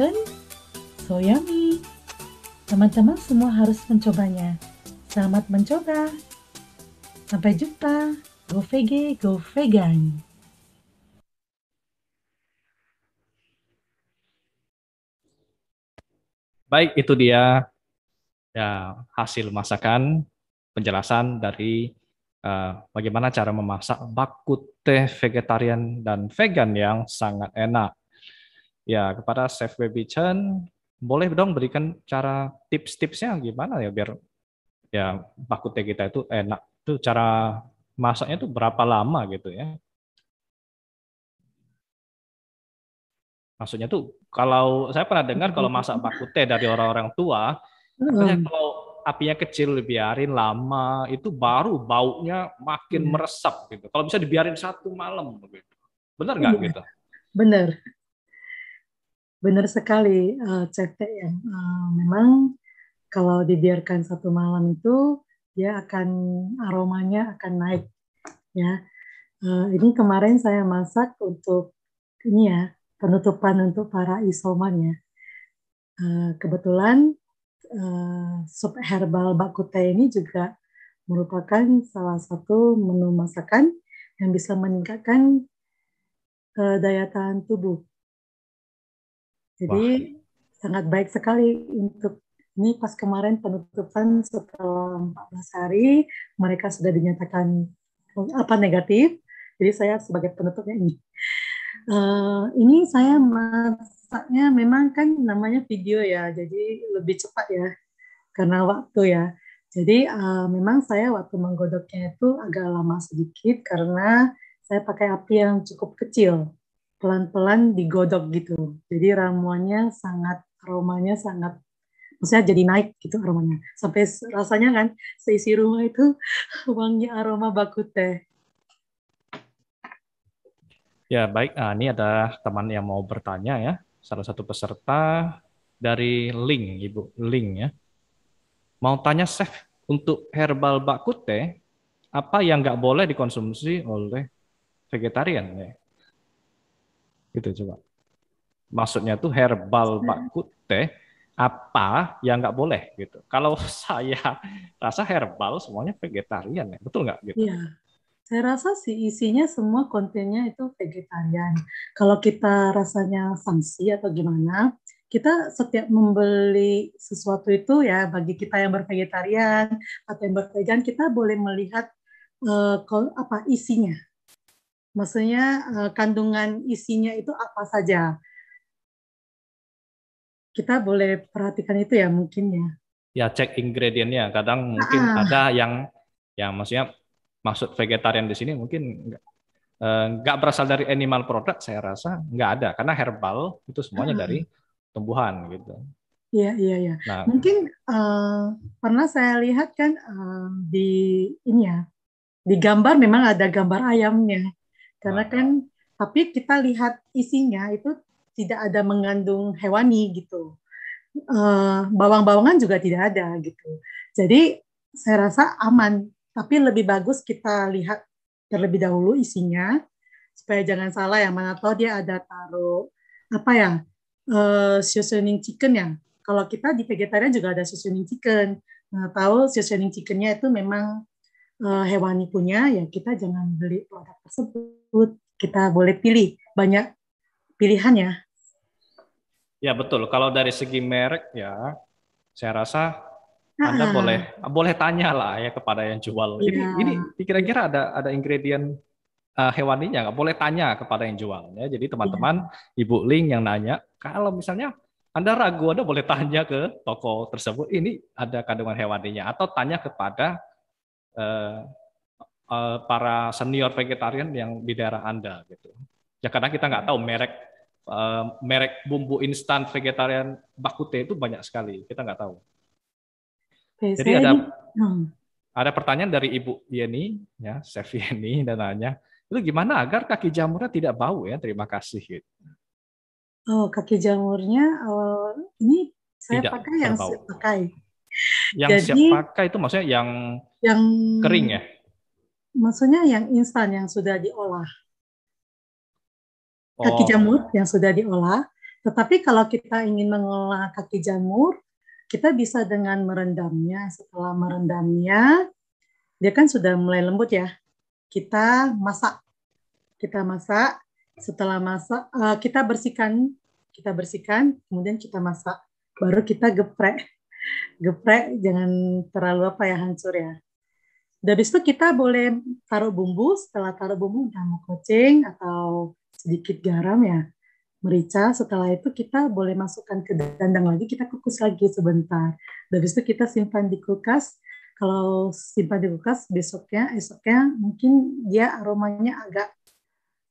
Bichon, so yummy. Teman-teman semua harus mencobanya. Selamat mencoba. Sampai jumpa. Go VG, go vegan. Baik, itu dia ya hasil masakan, penjelasan dari bagaimana cara memasak bakute vegetarian dan vegan yang sangat enak. Ya, kepada Chef Baby Chen, boleh dong berikan cara tips-tipsnya gimana ya biar ya bakute kita itu enak. Itu cara masaknya itu berapa lama gitu ya? Maksudnya tuh kalau saya pernah dengar kalau masak bakute dari orang-orang tua, katanya kalau apinya kecil dibiarin lama itu baru baunya makin meresap gitu. Kalau bisa dibiarin 1 malam gitu. Benar nggak gitu? Benar. Benar sekali, Chef Teh ya. Memang kalau dibiarkan 1 malam itu dia akan aromanya akan naik ya. Ini kemarin saya masak untuk ini ya penutupan untuk para isoman ya. Kebetulan sup herbal bakute ini juga merupakan salah satu menu masakan yang bisa meningkatkan daya tahan tubuh. Jadi sangat baik sekali untuk ini pas kemarin penutupan setelah 14 hari mereka sudah dinyatakan negatif. Jadi saya sebagai penutupnya ini. Ini saya masaknya memang kan namanya video ya, jadi lebih cepat ya karena waktu ya. Jadi memang saya waktu menggodoknya itu agak lama sedikit karena saya pakai api yang cukup kecil, pelan-pelan digodok gitu. Jadi ramuannya sangat, aromanya sangat, maksudnya jadi naik gitu aromanya. Sampai rasanya kan seisi rumah itu wangi aroma bakute. Ya, baik. Ini ada teman yang mau bertanya ya. Salah satu peserta dari Link, Ibu. Link ya. Mau tanya, Chef, untuk herbal bakute, apa yang nggak boleh dikonsumsi oleh vegetarian? Ya? Gitu coba. Maksudnya tuh herbal bakute, apa yang nggak boleh gitu. Kalau saya rasa herbal semuanya vegetarian ya. Betul nggak gitu? Iya. Saya rasa sih isinya semua kontennya itu vegetarian. Kalau kita rasanya sanksi atau gimana, kita setiap membeli sesuatu itu ya bagi kita yang bervegetarian atau yang bervegan, kita boleh melihat apa isinya. Maksudnya kandungan isinya itu apa saja. Kita boleh perhatikan itu ya mungkin ya. Ya cek ingredientnya. Kadang mungkin ada yang maksudnya maksud vegetarian di sini mungkin nggak berasal dari animal product, saya rasa nggak ada karena herbal itu semuanya dari tumbuhan gitu. Iya, iya, iya. Nah, mungkin pernah saya lihat kan di ini ya, di gambar memang ada gambar ayamnya. Karena kan, tapi kita lihat isinya itu tidak ada mengandung hewani gitu. Bawang-bawangan juga tidak ada gitu. Jadi saya rasa aman, tapi lebih bagus kita lihat terlebih dahulu isinya supaya jangan salah ya, mana tahu dia ada taruh apa ya, seasoning chicken ya. Kalau kita di vegetarian juga ada seasoning chicken. Nah, tahu seasoning chickennya itu memang hewani punya, ya kita jangan beli produk tersebut. Kita boleh pilih, banyak pilihan ya. ya betul. Kalau dari segi merek ya, saya rasa Anda boleh tanya lah ya kepada yang jual. Ini kira-kira ada ingredient hewaninya nggak? Boleh tanya kepada yang jual. Ya. Jadi teman-teman, Ibu Ling yang nanya, kalau misalnya Anda ragu, Anda boleh tanya ke toko tersebut, ini ada kandungan hewaninya, atau tanya kepada para senior vegetarian yang di daerah Anda gitu. Ya karena kita nggak tahu merek bumbu instan vegetarian bakute itu banyak sekali, kita nggak tahu. Jadi ada pertanyaan dari Ibu Yeni, ya Chef Yeni, dan nanya, itu gimana agar kaki jamurnya tidak bau ya? Terima kasih. Gitu. Oh, kaki jamurnya ini saya tidak pakai yang siap pakai. Yang jadi, siap pakai itu maksudnya yang kering ya? Maksudnya yang instan yang sudah diolah. Kaki jamur yang sudah diolah, Tetapi kalau kita ingin mengolah kaki jamur, kita bisa dengan merendamnya. Setelah merendamnya, dia kan sudah mulai lembut ya. Kita masak. Setelah masak, kita bersihkan, kemudian kita masak. Baru kita geprek. Geprek jangan terlalu hancur ya. Dan habis itu kita boleh taruh bumbu. Setelah taruh bumbu, mau koceng atau sedikit garam ya, merica. Setelah itu kita boleh masukkan ke dandang lagi, kita kukus lagi sebentar. Dan habis itu kita simpan di kulkas. Kalau simpan di kulkas, esoknya mungkin dia aromanya agak,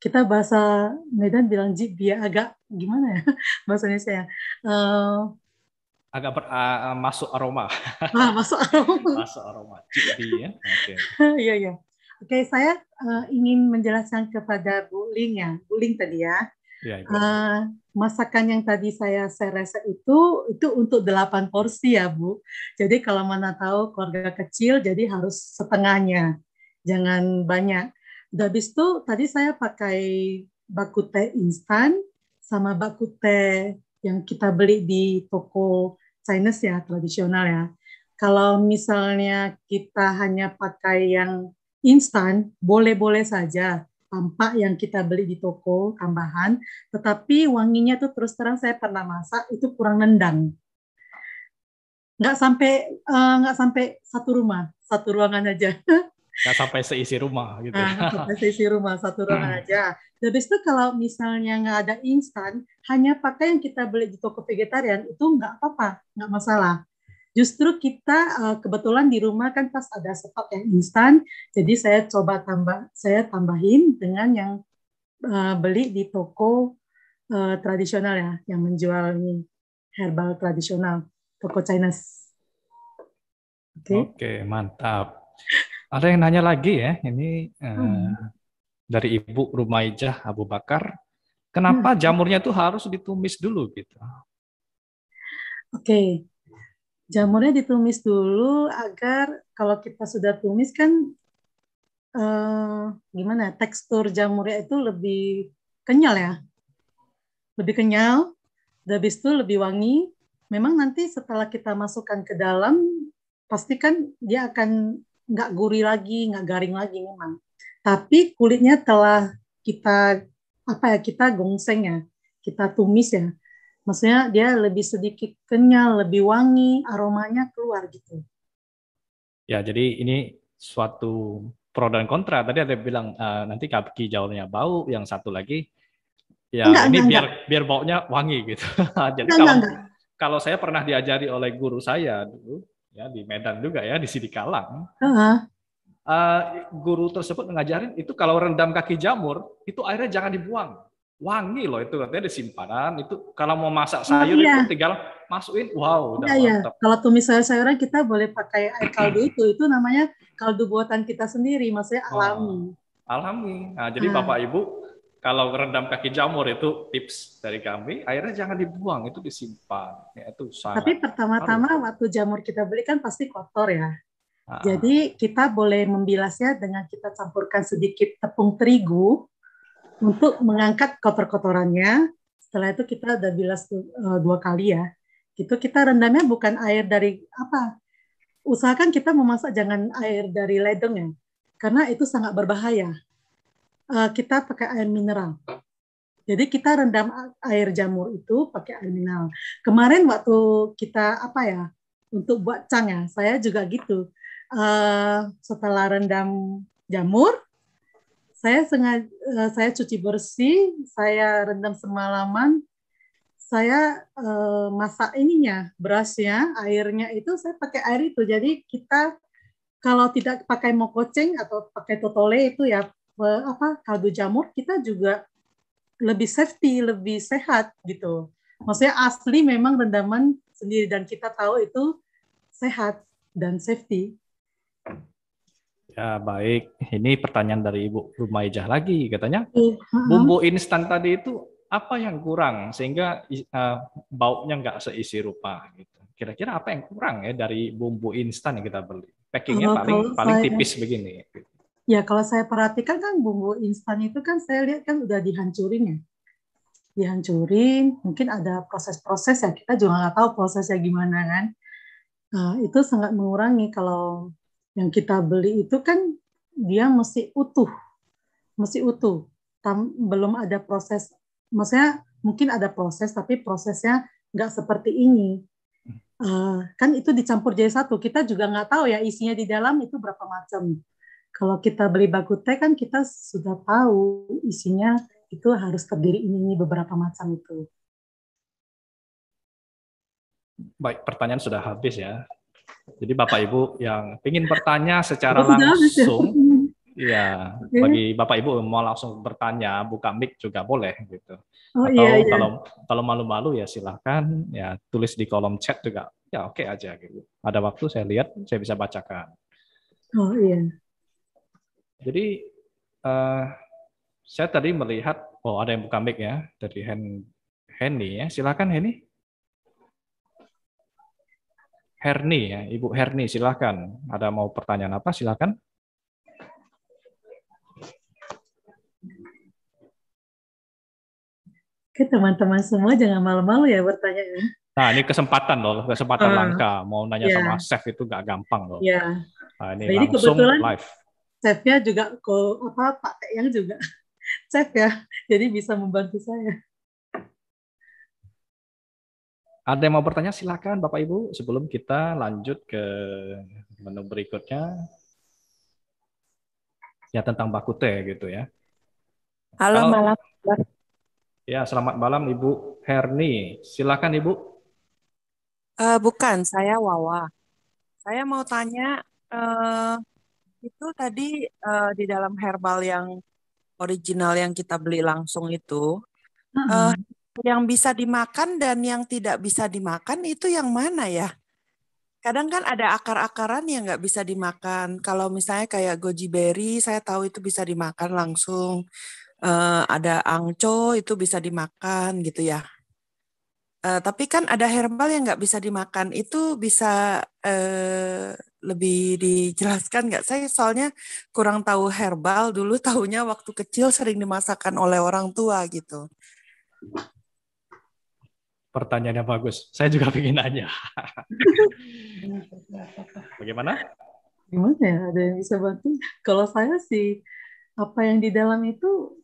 kita bahasa Medan bilang dia agak gimana ya bahasanya saya. Agak masuk aroma. Masuk aroma. Masuk aroma. Cibi ya. Oke. Iya. Oke, saya ingin menjelaskan kepada Bu Ling ya. Bu Ling tadi ya. Ya, masakan yang tadi saya resep itu untuk 8 porsi ya, Bu. Jadi kalau mana tahu keluarga kecil, jadi harus setengahnya. Jangan banyak. Dan habis itu tadi saya pakai baku teh instan sama baku teh yang kita beli di toko Chinese ya, tradisional ya. Kalau misalnya kita hanya pakai yang instan, boleh-boleh saja, tanpa yang kita beli di toko tambahan, tetapi wanginya tuh terus terang saya pernah masak, itu kurang nendang. Nggak sampai satu ruangan aja. Nggak sampai seisi rumah gitu. Nggak sampai seisi rumah, satu ruangan aja. Habis itu kalau misalnya nggak ada instan, hanya pakai yang kita beli di toko vegetarian, itu nggak apa-apa, nggak masalah. Justru kita kebetulan di rumah kan pas ada stok yang instan, jadi saya tambahin dengan yang beli di toko tradisional ya, yang menjual ini herbal tradisional, toko Chinese. Oke, mantap. Ada yang nanya lagi ya, ini dari Ibu Rumaijah Abu Bakar, kenapa jamurnya itu harus ditumis dulu gitu? Oke, jamurnya ditumis dulu agar kalau kita sudah tumis kan gimana? Tekstur jamurnya itu lebih kenyal ya, habis itu lebih wangi. Memang nanti setelah kita masukkan ke dalam, pastikan dia akan nggak gurih lagi, nggak garing lagi memang. Tapi kulitnya telah kita gongseng ya, kita tumis ya. Maksudnya dia lebih sedikit kenyal, lebih wangi, aromanya keluar gitu. Ya, jadi ini suatu pro dan kontra. Tadi ada bilang nanti kaki jauhnya bau, yang satu lagi ya biar baunya wangi gitu. Jadi kalau saya pernah diajari oleh guru saya dulu, ya di Medan juga ya, di Sidikalang. Guru tersebut mengajarin itu kalau rendam kaki jamur itu airnya jangan dibuang, wangi loh itu, katanya di simpanan itu kalau mau masak sayur itu tinggal masukin, wow udah mantap. Kalau tumis sayur-sayuran kita boleh pakai air kaldu itu namanya kaldu buatan kita sendiri, maksudnya alami. Nah, jadi Bapak Ibu kalau rendam kaki jamur itu tips dari kami, airnya jangan dibuang, itu disimpan. Ya, itu sangat. Tapi pertama-tama waktu jamur kita beli kan pasti kotor ya. Jadi kita boleh membilasnya dengan kita campurkan sedikit tepung terigu untuk mengangkat kotor-kotorannya. Setelah itu kita udah bilas 2 kali ya. Itu kita rendamnya bukan air dari usahakan kita memasak jangan air dari ledeng ya, karena itu sangat berbahaya. Kita pakai air mineral. Jadi kita rendam air jamur itu pakai air mineral. Kemarin waktu kita untuk buat cang ya, saya juga gitu. Setelah rendam jamur, saya cuci bersih, saya rendam semalaman, saya masak berasnya, airnya itu saya pakai air itu. Jadi kita kalau tidak pakai mokoceng atau pakai totole itu ya kaldu jamur, kita juga lebih safety, lebih sehat gitu. Maksudnya asli memang rendaman sendiri dan kita tahu itu sehat dan safety. Ya baik, ini pertanyaan dari Ibu Rumaijah lagi, katanya bumbu instan tadi itu apa yang kurang sehingga baunya nggak seisi rupa gitu. Kira-kira apa yang kurang ya dari bumbu instan yang kita beli? Packingnya paling tipis begini. Gitu. Ya kalau saya perhatikan kan bumbu instan itu kan saya lihat kan udah dihancurin ya. dihancurin, mungkin ada proses-proses ya, kita juga nggak tahu prosesnya gimana kan. Nah, itu sangat mengurangi. Kalau yang kita beli itu kan dia mesti utuh, belum ada proses, maksudnya mungkin ada proses, tapi prosesnya nggak seperti ini. Kan itu dicampur jadi satu, kita juga nggak tahu ya isinya di dalam itu berapa macam. Kalau kita beli bakute kan kita sudah tahu isinya itu harus terdiri ini beberapa macam itu. Baik, pertanyaan sudah habis ya. Jadi Bapak Ibu yang ingin bertanya secara Sudah habis ya? langsung, ya, bagi Bapak Ibu mau langsung bertanya, buka mic juga boleh gitu. Oh, Atau iya. kalau malu-malu ya silahkan ya tulis di kolom chat juga, ya oke aja gitu. Ada waktu saya lihat, saya bisa bacakan. Oh iya. Jadi saya tadi melihat, oh ada yang buka mic ya dari Henny ya, silakan Henny. Herni ya, Ibu Herni, silakan. Ada mau pertanyaan apa? Silakan. Oke, teman-teman semua jangan malu-malu ya bertanya ya. Nah, ini kesempatan loh, kesempatan langka. Mau nanya sama chef itu nggak gampang loh. Iya. Nah, ini Jadi langsung kebetulan live. chefnya juga Pak Teyang juga chef ya, jadi bisa membantu saya. Ada yang mau bertanya? Silakan Bapak Ibu. Sebelum kita lanjut ke menu berikutnya, ya tentang bakute gitu ya. Halo, malam. Ya, selamat malam Ibu Herni. Silakan Ibu. Bukan, saya Wawa. Saya mau tanya, itu tadi di dalam herbal yang original yang kita beli langsung itu, yang bisa dimakan dan yang tidak bisa dimakan itu yang mana ya? Kadang kan ada akar-akaran yang nggak bisa dimakan. Kalau misalnya kayak goji berry, saya tahu itu bisa dimakan langsung. Ada angco itu bisa dimakan gitu ya. Tapi kan ada herbal yang nggak bisa dimakan. Itu bisa lebih dijelaskan nggak? Saya soalnya kurang tahu herbal. Dulu tahunya waktu kecil sering dimasakkan oleh orang tua gitu. Pertanyaannya bagus. Saya juga ingin nanya. Bagaimana? Gimana ya? Ada yang bisa bantu? Kalau saya sih, apa yang di dalam itu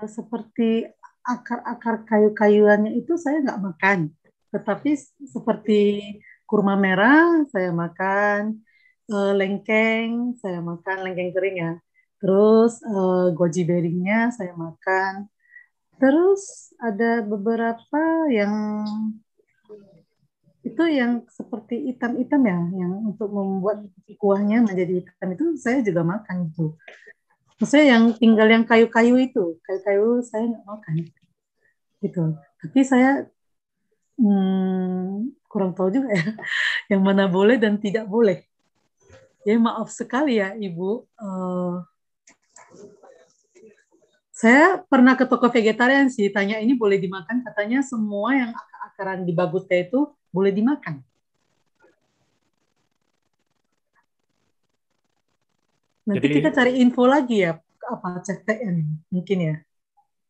seperti akar-akar kayu-kayuannya itu saya nggak makan. Tetapi seperti kurma merah saya makan, lengkeng saya makan, lengkeng kering ya. Terus goji berry-nya saya makan. Terus ada beberapa yang itu yang seperti hitam-hitam ya, yang untuk membuat kuahnya menjadi hitam itu saya juga makan itu. Maksudnya yang tinggal yang kayu-kayu itu, kayu-kayu saya nggak makan gitu. Tapi saya kurang tahu juga ya, yang mana boleh dan tidak boleh. Jadi maaf sekali ya Ibu. Saya pernah ke toko vegetarian sih, tanya ini boleh dimakan, katanya semua yang akar-akaran di bagute itu boleh dimakan. Nanti Jadi, kita cari info lagi ya, apa CTN mungkin ya.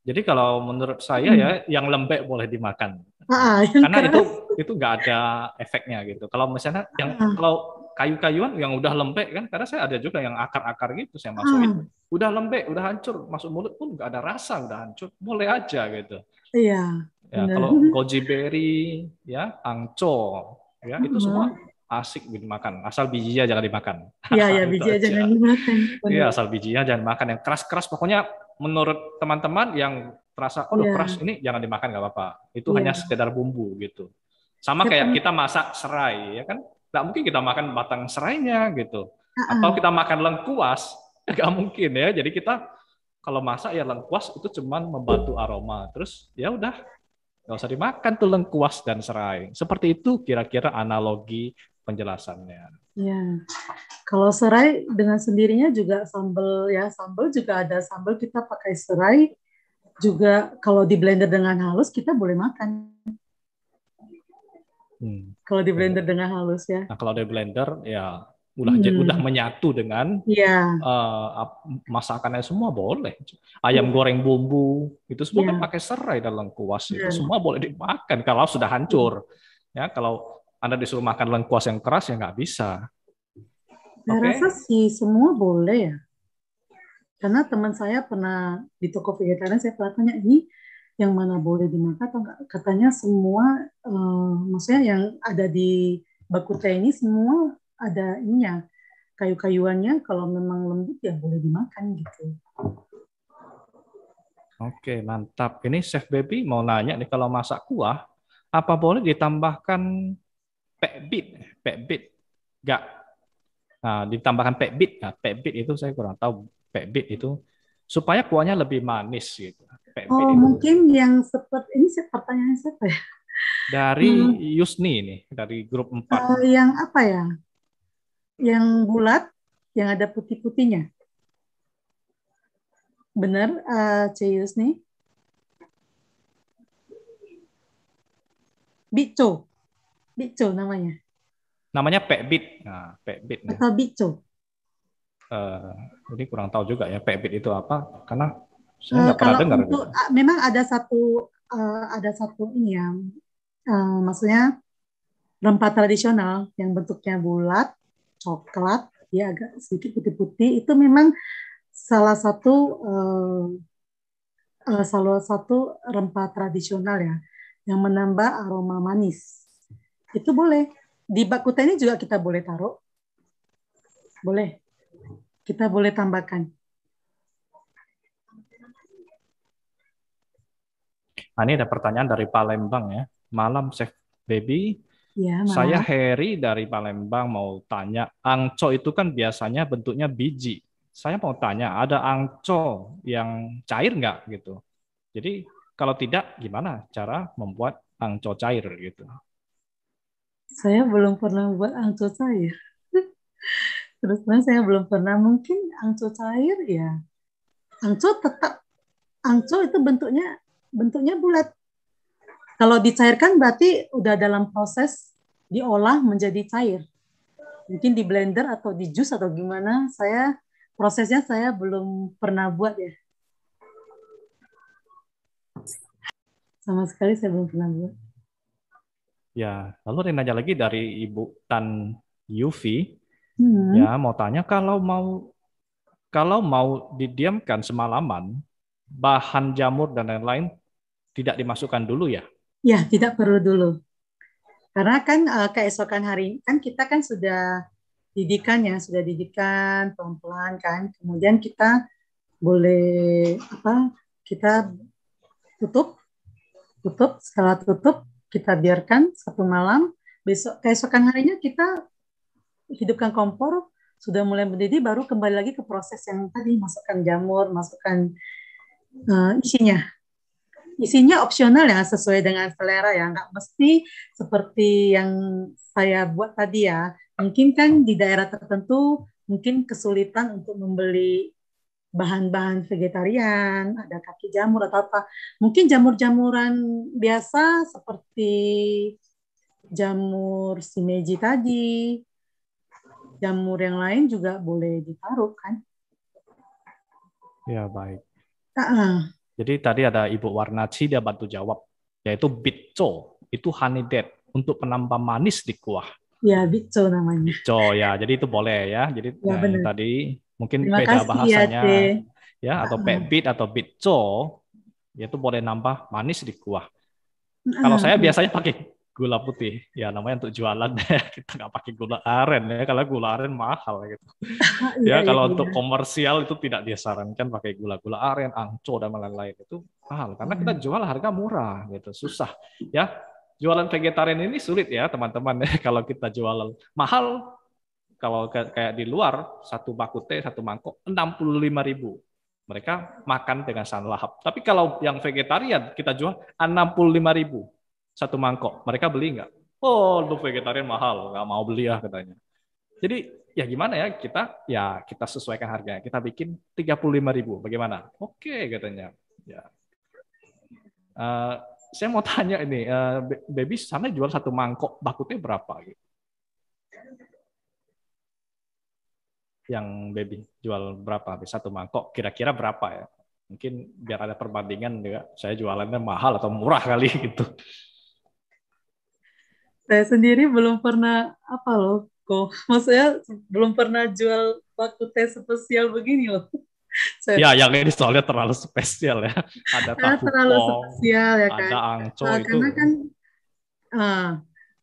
Jadi kalau menurut saya ya, yang lembek boleh dimakan. Yang karena keras. itu nggak ada efeknya gitu. Kalau misalnya kalau kayu-kayuan yang udah lembek kan, karena saya ada juga yang akar-akar gitu saya masukin, udah lembek, udah hancur, masuk mulut pun nggak ada rasa, udah hancur, boleh aja gitu. Iya. Ya, kalau goji berry, ya, angco, ya itu semua asik dimakan, asal bijinya jangan dimakan. Iya, bijinya jangan dimakan. Iya, asal bijinya jangan makan yang keras-keras. Pokoknya menurut teman-teman yang terasa, oh keras ini jangan dimakan nggak apa-apa. Itu hanya sekedar bumbu gitu. Sama kayak kita masak serai, ya kan? Nggak mungkin kita makan batang serainya gitu. Atau kita makan lengkuas, nggak mungkin ya. Jadi kita kalau masak ya lengkuas itu cuman membantu aroma. Terus ya udah, nggak usah dimakan tuh lengkuas dan serai. Seperti itu kira-kira analogi penjelasannya. Ya, kalau serai dengan sendirinya juga sambal ya, sambal juga ada sambal kita pakai serai juga kalau di blender dengan halus kita boleh makan. Kalau di blender dengan halus ya. Nah kalau di blender ya udah menyatu dengan Iya, masakannya semua boleh. Ayam goreng bumbu itu semua kan iya, pakai serai dalam kuas, itu benar. semua boleh dimakan kalau sudah hancur. Ya, kalau Anda disuruh makan lengkuas yang keras ya nggak bisa. Saya rasa Oke. sih semua boleh ya. Karena teman saya pernah di toko vegetarian, saya pernah tanya ini yang mana boleh dimakan atau enggak. Katanya semua, maksudnya yang ada di baku teh ini semua ada ininya, kayu-kayuannya. Kalau memang lembut ya boleh dimakan gitu. Oke, mantap. Ini Chef Baby mau nanya nih, kalau masak kuah, apa boleh ditambahkan pekbit? Pekbit? Nggak. Nah, ditambahkan pekbit. Nah, pekbit itu saya kurang tahu. Pekbit itu supaya kuahnya lebih manis gitu. Pekbit Oh, itu mungkin yang seperti ini pertanyaan siapa ya? dari Hmm, Yusni nih, dari grup 4. yang apa ya? Yang bulat, yang ada putih-putihnya. Benar, Ceyus nih. Bico, bico namanya. Namanya pekbit. Nah, pekbit nih. Atau bico. Eh, ini kurang tahu juga ya pekbit itu apa, karena saya nggak pernah Kalau dengar untuk gitu. memang ada satu ini ya, maksudnya rempah tradisional yang bentuknya bulat, coklat, dia agak sedikit putih-putih. Itu memang salah satu salah satu rempah tradisional ya, yang menambah aroma manis. Itu boleh. Di bakute ini juga kita boleh taruh, boleh. Kita boleh tambahkan. Nah, ini ada pertanyaan dari Palembang ya. Malam Chef Baby, Ya, saya malam. Heri dari Palembang mau tanya, angco itu kan biasanya bentuknya biji. Saya mau tanya, ada angco yang cair nggak gitu? Jadi kalau tidak, gimana cara membuat angco cair gitu? Saya belum pernah buat angco cair. Terus terang saya belum pernah. Mungkin angco cair ya. Angco tetap, angco itu bentuknya bulat. Kalau dicairkan berarti udah dalam proses diolah menjadi cair. Mungkin di blender atau di jus atau gimana. Prosesnya saya belum pernah buat ya. Sama sekali saya belum pernah buat. Ya, lalu ada yang nanya lagi dari Ibu Tan Yufi, Hmm. ya mau tanya kalau mau didiamkan semalaman, bahan jamur dan lain-lain tidak dimasukkan dulu ya? Ya, tidak perlu dulu. Karena kan keesokan hari kan kita kan sudah didikan pelan-pelan kan. Kemudian kita boleh apa? Kita tutup, setelah tutup kita biarkan satu malam. Keesokan harinya kita hidupkan kompor, sudah mulai mendidih, baru kembali lagi ke proses yang tadi, masukkan jamur, masukkan isinya. Isinya opsional ya, sesuai dengan selera ya, nggak mesti seperti yang saya buat tadi ya. Mungkin kan di daerah tertentu mungkin kesulitan untuk membeli bahan-bahan vegetarian, ada kaki jamur atau apa. Mungkin jamur-jamuran biasa seperti jamur shimeji tadi, jamur yang lain juga boleh ditaruh kan. Ya, baik. Ah, Jadi tadi ada Ibu Warnaci, dia bantu jawab, yaitu bitco, itu honey date untuk penambah manis di kuah. ya bico namanya. Bitco ya, jadi itu boleh ya. Jadi Ya ya, yang benar. tadi mungkin Terima beda kasih ya bahasanya Teh. ya, atau pekbit atau bitco, yaitu boleh nambah manis di kuah. Kalau saya biasanya pakai gula putih, ya namanya untuk jualan kita nggak pakai gula aren ya, kalau gula aren mahal gitu. Iya, Ya iya, kalau untuk iya. komersial itu tidak disarankan pakai gula-gula aren, angco dan lain-lain, itu mahal karena kita jual harga murah gitu, susah ya. Jualan vegetarian ini sulit ya teman-teman kalau kita jualan mahal, kalau kayak di luar satu baku teh satu mangkok 65.000, mereka makan dengan sangat lahap. Tapi kalau yang vegetarian kita jual 65.000 satu mangkok, mereka beli nggak? Oh, lu vegetarian mahal, nggak mau beli ya katanya. Jadi ya gimana ya kita sesuaikan harganya. Kita bikin 35.000, bagaimana? Oke katanya. Ya. Eh, saya mau tanya ini, Baby sana jual satu mangkok bakutnya berapa? Gitu. yang baby jual berapa? Satu mangkok kira-kira berapa ya? Mungkin biar ada perbandingan juga. Saya jualannya mahal atau murah kali gitu. Saya sendiri belum pernah apa loh, kok. Maksudnya belum pernah jual baku teh spesial begini loh. Ya, yang ini soalnya terlalu spesial ya. Ada tahu Terlalu pong, spesial ya kan. ada angco itu. Karena kan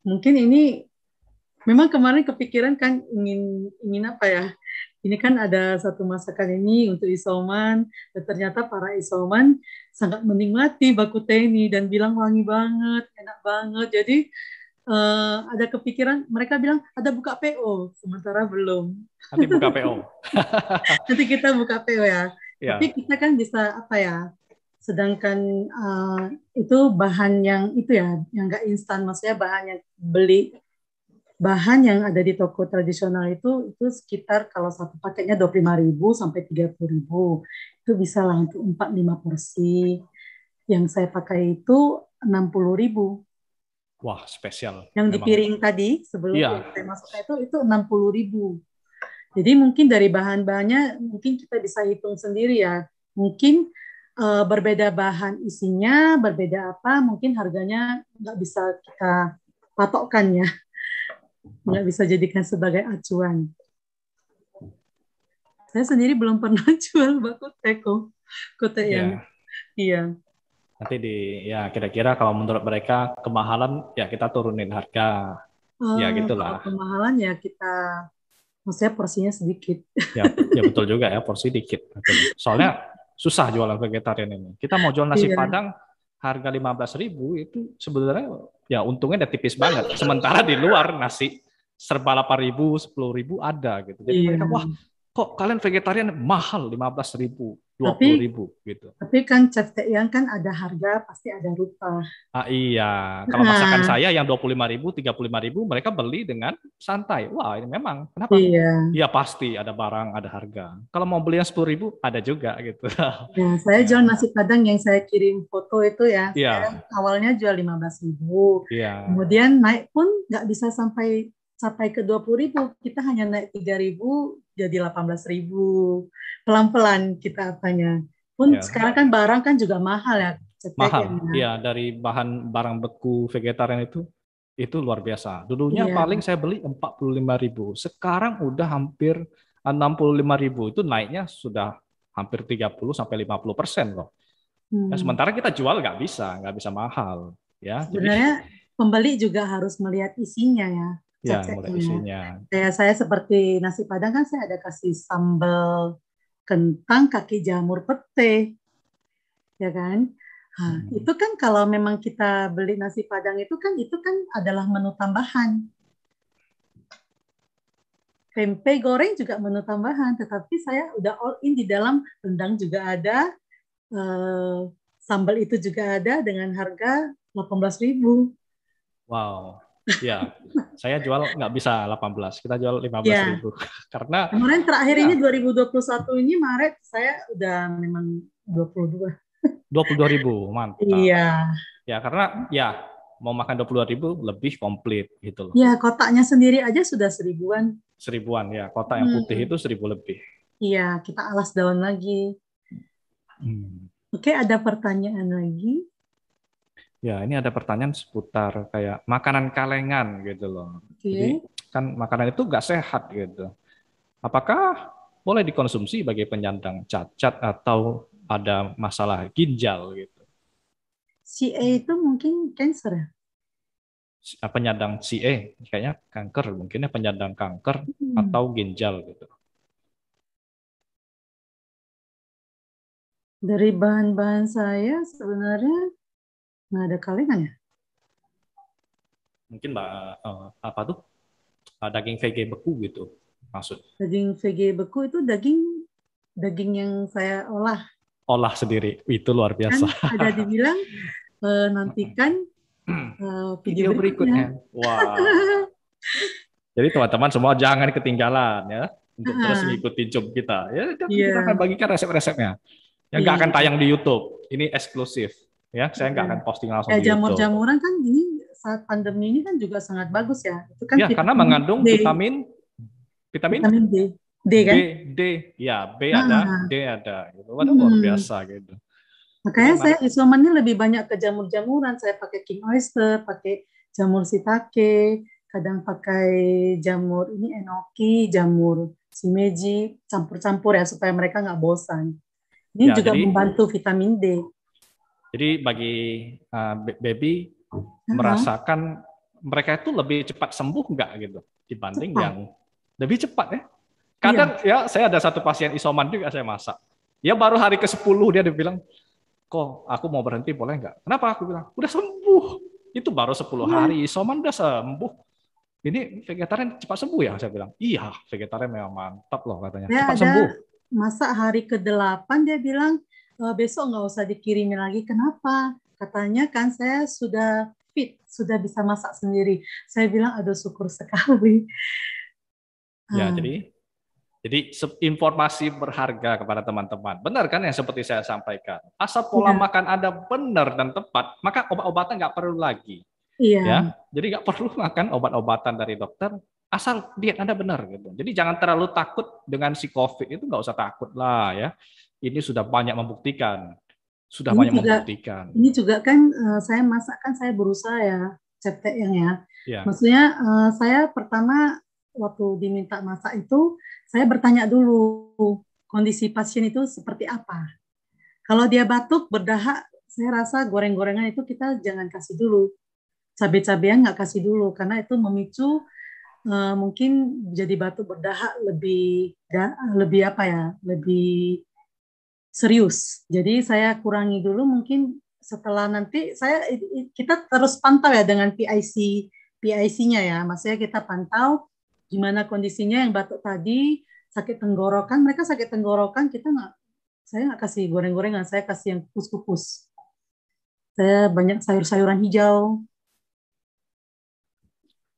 mungkin ini memang kemarin kepikiran kan ingin apa ya? Ini kan ada satu masakan ini untuk isoman, dan ternyata para isoman sangat menikmati baku teh ini dan bilang wangi banget, enak banget. Jadi ada kepikiran, mereka bilang ada buka PO, sementara belum. Nanti buka PO. Nanti kita buka PO ya. Ya. Tapi kita kan bisa apa ya? Sedangkan itu bahan yang itu ya, yang nggak instan, maksudnya bahan yang beli. Bahan yang ada di toko tradisional itu sekitar kalau satu paketnya 25.000 sampai 30.000. Itu bisa lah untuk 4-5 porsi. Yang saya pakai itu 60.000. Wah, spesial. Yang di memang. piring tadi sebelum Iya. saya masukkan itu 60.000. Jadi mungkin dari bahan-bahannya mungkin kita bisa hitung sendiri ya. Mungkin berbeda bahan isinya, berbeda apa, mungkin harganya nggak bisa kita patokkan ya. Nggak bisa jadikan sebagai acuan. Saya sendiri belum pernah jual baku teh kok yang iya. Nanti ya kira-kira kalau menurut mereka kemahalan ya kita turunin harga. Ya gitulah. Kalau kemahalan ya kita, maksudnya porsinya sedikit. Ya betul juga ya, porsi dikit. Soalnya susah jualan vegetarian ini. Kita mau jual nasi Padang harga 15.000 itu sebenarnya ya untungnya udah tipis banget. Sementara di luar nasi serba 8.000, 10.000 ada gitu. Jadi mereka wah kok kalian vegetarian mahal 15.000, 20.000 gitu. Tapi kan Chef Teh Yang kan ada harga pasti ada rupa. Iya, kalau masakan saya yang 25.000, 35.000 mereka beli dengan santai. Wah ini memang kenapa? Iya pasti ada barang, ada harga. Kalau mau beli yang 10.000 ada juga gitu. Ya, saya jual nasi Padang yang saya kirim foto itu ya. Saya awalnya jual 15.000. Kemudian naik pun nggak bisa sampai ke 20.000. Kita hanya naik 3.000 jadi 18.000. Pelan-pelan kita apanya. Pun sekarang kan barang kan juga mahal ya. Mahal. Iya, dari barang beku vegetarian itu luar biasa. Dulunya paling saya beli 45.000. Sekarang udah hampir 65.000. Itu naiknya sudah hampir 30 sampai 50% loh. Nah, sementara kita jual nggak bisa mahal. Ya, sebenarnya pembeli juga harus melihat isinya ya. Ya, mulai isinya. Kayak saya seperti nasi Padang kan saya ada kasih sambal kentang, kaki jamur, pete, ya kan? Nah, itu kan kalau memang kita beli nasi Padang itu kan adalah menu tambahan. Tempe goreng juga menu tambahan, tetapi saya udah all in di dalam rendang juga ada, sambal itu juga ada dengan harga 18.000. Wow. Ya, saya jual nggak bisa 18, kita jual 15.000 karena kemarin terakhir ini 2021 ini Maret saya udah memang 22. 22.000, mantap. Iya. Ya karena ya mau makan 22.000 lebih komplit gitu loh. Ya kotaknya sendiri aja sudah 1.000-an. 1.000-an ya, kotak yang putih itu 1.000 lebih. Iya, kita alas daun lagi. Oke, ada pertanyaan lagi. Ya, ini ada pertanyaan seputar kayak makanan kalengan gitu loh. Jadi kan makanan itu nggak sehat gitu. Apakah boleh dikonsumsi bagi penyandang cacat atau ada masalah ginjal gitu? CA itu mungkin cancer ya? Penyandang CA kayaknya kanker, mungkinnya penyandang kanker atau ginjal gitu. Dari bahan-bahan saya sebenarnya nggak ada kalengan ya? Mungkin apa tuh daging VG beku gitu maksud? Daging VG beku itu daging yang saya olah sendiri, itu luar biasa. Kan ada dibilang nantikan video berikutnya. Wah. Jadi teman-teman semua jangan ketinggalan ya untuk terus mengikuti job kita. Ya kita akan bagikan resep-resepnya. Yang nggak akan tayang di YouTube. Ini eksklusif. Ya, saya nggak akan posting langsung di YouTube. Jamur-jamuran kan ini saat pandemi ini kan juga sangat bagus ya. Itu kan ya, karena mengandung D. vitamin D. D kan? D, ya B Ah, ada, D ada. Gitu. Waduh, luar biasa gitu. makanya Jadi saya mari, isomannya lebih banyak ke jamur-jamuran. Saya pakai king oyster, pakai jamur shiitake, kadang pakai jamur ini enoki, jamur shimeji, campur-campur ya supaya mereka nggak bosan. Ini ya juga jadi membantu vitamin D. bagi baby Aha, merasakan mereka itu lebih cepat sembuh nggak gitu dibanding cepat. yang lebih cepat ya. Iya, Kadang ya saya ada satu pasien isoman juga saya masak. Ya baru hari ke-10 dia bilang, kok aku mau berhenti boleh nggak? Kenapa? Aku bilang, udah sembuh. Itu baru 10 iya, hari isoman udah sembuh. Ini vegetarian cepat sembuh ya? Saya bilang, iya vegetarian memang mantap loh katanya. saya Cepat ada sembuh. masak hari ke-8 dia bilang besok nggak usah dikirimin lagi. Kenapa? Katanya kan saya sudah fit, sudah bisa masak sendiri. Saya bilang aduh syukur sekali. Ya, Ah, jadi informasi berharga kepada teman-teman. Benar kan yang seperti saya sampaikan. Asal pola iya, makan Anda benar dan tepat, maka obat-obatan nggak perlu lagi. iya, Ya, jadi nggak perlu makan obat-obatan dari dokter. Asal diet Anda benar gitu. Jadi jangan terlalu takut dengan si COVID itu, nggak usah takut lah ya. Ini sudah banyak membuktikan, sudah ini banyak juga membuktikan. ini juga kan saya masak kan saya berusaha ya, Chef yang ya. Ya, Maksudnya saya pertama waktu diminta masak itu saya bertanya dulu kondisi pasien itu seperti apa. Kalau dia batuk berdahak, saya rasa goreng-gorengan itu kita jangan kasih dulu. Cabai-cabean nggak kasih dulu karena itu memicu mungkin jadi batuk berdahak lebih apa ya, lebih serius. Jadi saya kurangi dulu mungkin setelah nanti kita terus pantau ya dengan PIC-nya ya. Maksudnya kita pantau gimana kondisinya yang batuk tadi, sakit tenggorokan, mereka sakit tenggorokan saya nggak kasih goreng-gorengan, saya kasih yang kukus-kukus. Saya banyak sayur-sayuran hijau.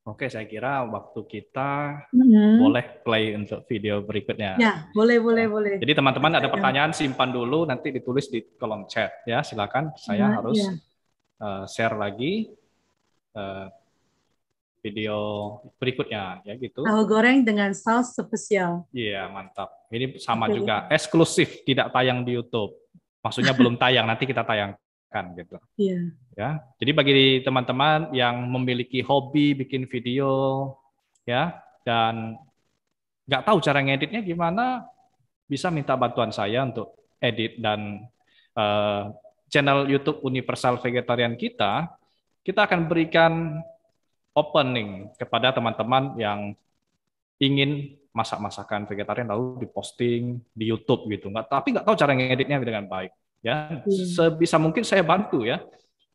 oke, saya kira waktu kita Hmm. boleh play untuk video berikutnya. Ya, boleh, boleh, Ya. boleh. Jadi teman-teman ada pertanyaan simpan dulu, nanti ditulis di kolom chat ya. Silakan, saya harus Ya. share lagi video berikutnya ya gitu. Tahu goreng dengan saus spesial. Iya, mantap. Ini sama Oke. juga eksklusif, tidak tayang di YouTube. Maksudnya belum tayang, nanti kita tayangkan gitu. Iya. Ya. Jadi bagi teman-teman yang memiliki hobi bikin video ya dan nggak tahu cara ngeditnya gimana, bisa minta bantuan saya untuk edit dan channel YouTube Universal Vegetarian kita akan berikan opening kepada teman-teman yang ingin masak-masakan vegetarian lalu diposting di YouTube gitu. Tapi nggak tahu cara ngeditnya dengan baik. Ya, sebisa mungkin saya bantu ya.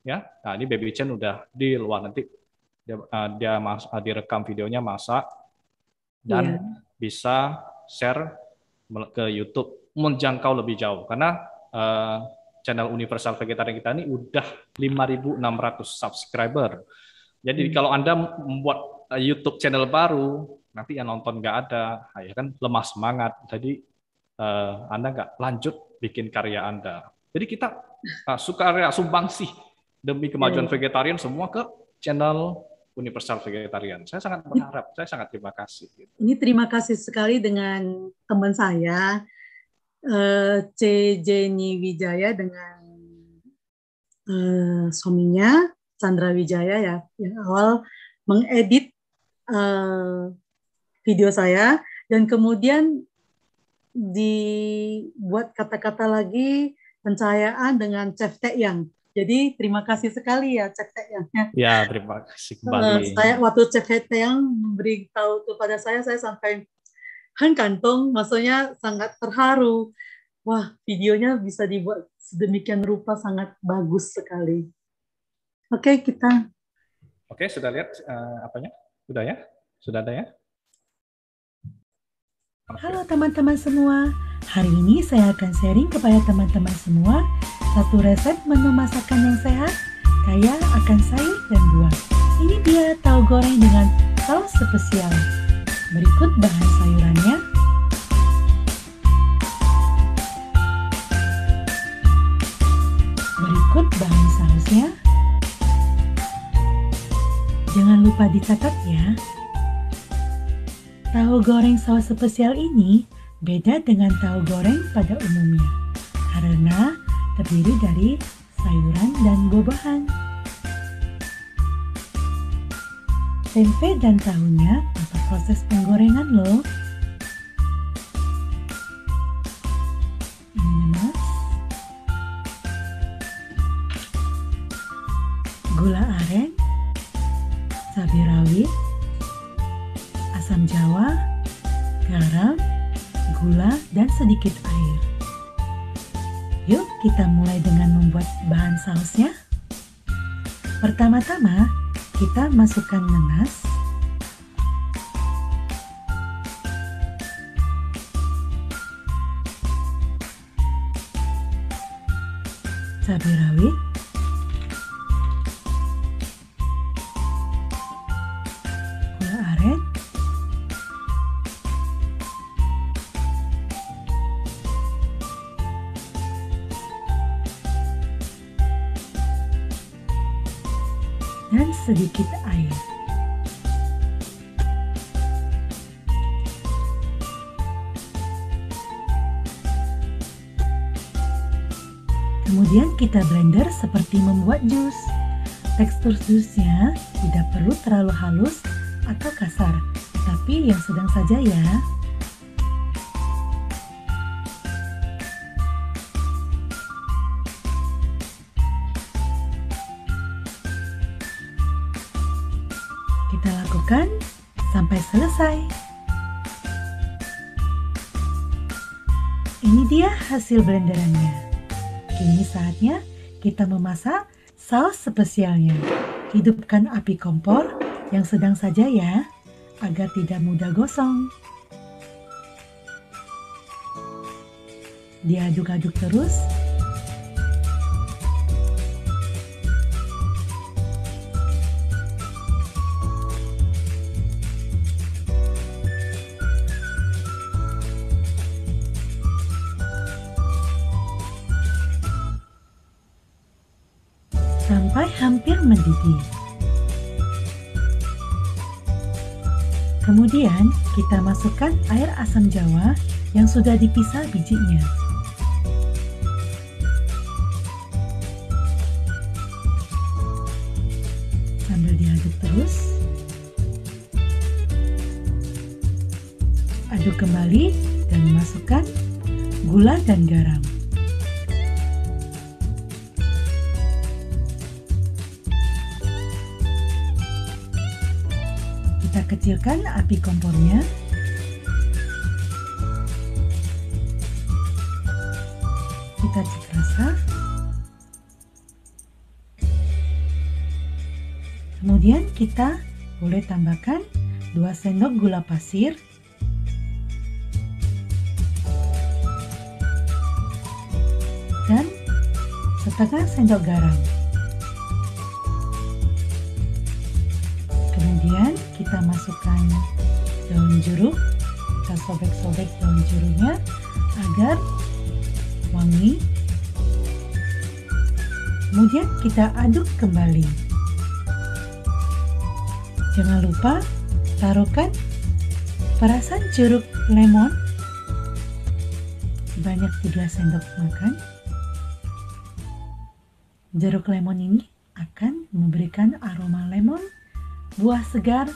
Ya, nah ini Baby Chen udah di luar nanti dia direkam videonya masak dan bisa share ke YouTube menjangkau lebih jauh karena channel Universal Vegetarian kita ini udah 5.600 subscriber. Jadi kalau Anda membuat YouTube channel baru, nanti yang nonton nggak ada, ya kan lemah semangat. Jadi Anda nggak lanjut bikin karya Anda. Jadi kita sukarela sumbangsi demi kemajuan vegetarian semua ke channel Universal Vegetarian. Saya sangat berharap, saya sangat terima kasih. Ini terima kasih sekali dengan teman saya, C. Jenny Wijaya dengan suaminya, Chandra Wijaya ya, yang awal mengedit video saya, dan kemudian dibuat kata-kata lagi pencahayaan dengan Chef Taeyang. Jadi terima kasih sekali ya Chef Taeyang. Ya, terima kasih kembali. Saya waktu Chef Taeyang memberitahu kepada saya sampai kantong, maksudnya sangat terharu. Wah, videonya bisa dibuat sedemikian rupa, sangat bagus sekali. Oke, kita. Oke, sudah lihat apanya? Sudah ya? Sudah ada ya? Halo teman-teman semua, hari ini saya akan sharing kepada teman-teman semua satu resep menu masakan yang sehat, kaya akan sayur dan buah. Ini dia tahu goreng dengan saus spesial. Berikut bahan sayurannya. Berikut bahan sausnya. Jangan lupa dicatat ya. Tahu goreng saus spesial ini beda dengan tahu goreng pada umumnya karena terdiri dari sayuran dan buah-buahan. Tempe dan tahunya tanpa proses penggorengan loh. Ini nanas, gula aren, cabai rawit, asam jawa, garam, gula, dan sedikit air. Yuk kita mulai dengan membuat bahan sausnya. Pertama-tama kita masukkan nanas, cabai rawit, gula aren, dan sedikit air. Kemudian kita blender seperti membuat jus. Tekstur jusnya tidak perlu terlalu halus atau kasar, tapi yang sedang saja ya. Kita lakukan sampai selesai. Ini dia hasil blenderannya. Kini saatnya kita memasak saus spesialnya. Hidupkan api kompor yang sedang saja ya, agar tidak mudah gosong. Diaduk-aduk terus. Sampai hampir mendidih. Kemudian kita masukkan air asam jawa yang sudah dipisah bijinya. Sambil diaduk terus. Aduk kembali dan masukkan gula dan garam. Kita kecilkan api kompornya. Kita cek rasa. Kemudian kita boleh tambahkan 2 sendok gula pasir, dan setengah sendok garam. Kemudian kita masukkan daun jeruk, kita sobek-sobek daun jeruknya agar wangi. Kemudian kita aduk kembali. Jangan lupa taruhkan perasan jeruk lemon sebanyak 3 sendok makan. Jeruk lemon ini akan memberikan aroma lemon, buah segar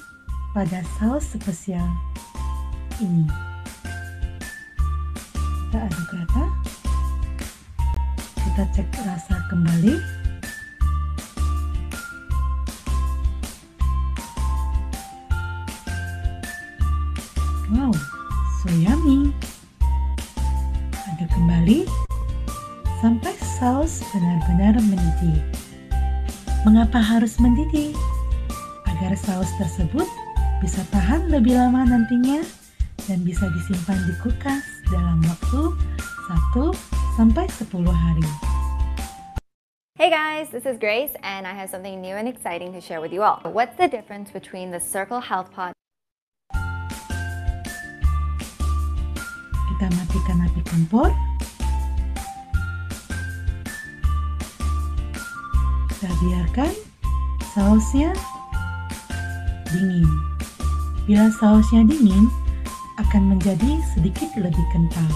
pada saus spesial ini. Kita aduk rata. Kita cek rasa kembali. Wow, so yummy. Aduk kembali sampai saus benar-benar mendidih. Mengapa harus mendidih? Agar saus tersebut bisa tahan lebih lama nantinya dan bisa disimpan di kulkas dalam waktu 1-10 hari. Hey guys, this is Grace and I have something new and exciting to share with you all. What's the difference between the Circle Health Pod? Kita matikan api kompor. Kita biarkan sausnya dingin. Bila sausnya dingin, akan menjadi sedikit lebih kental.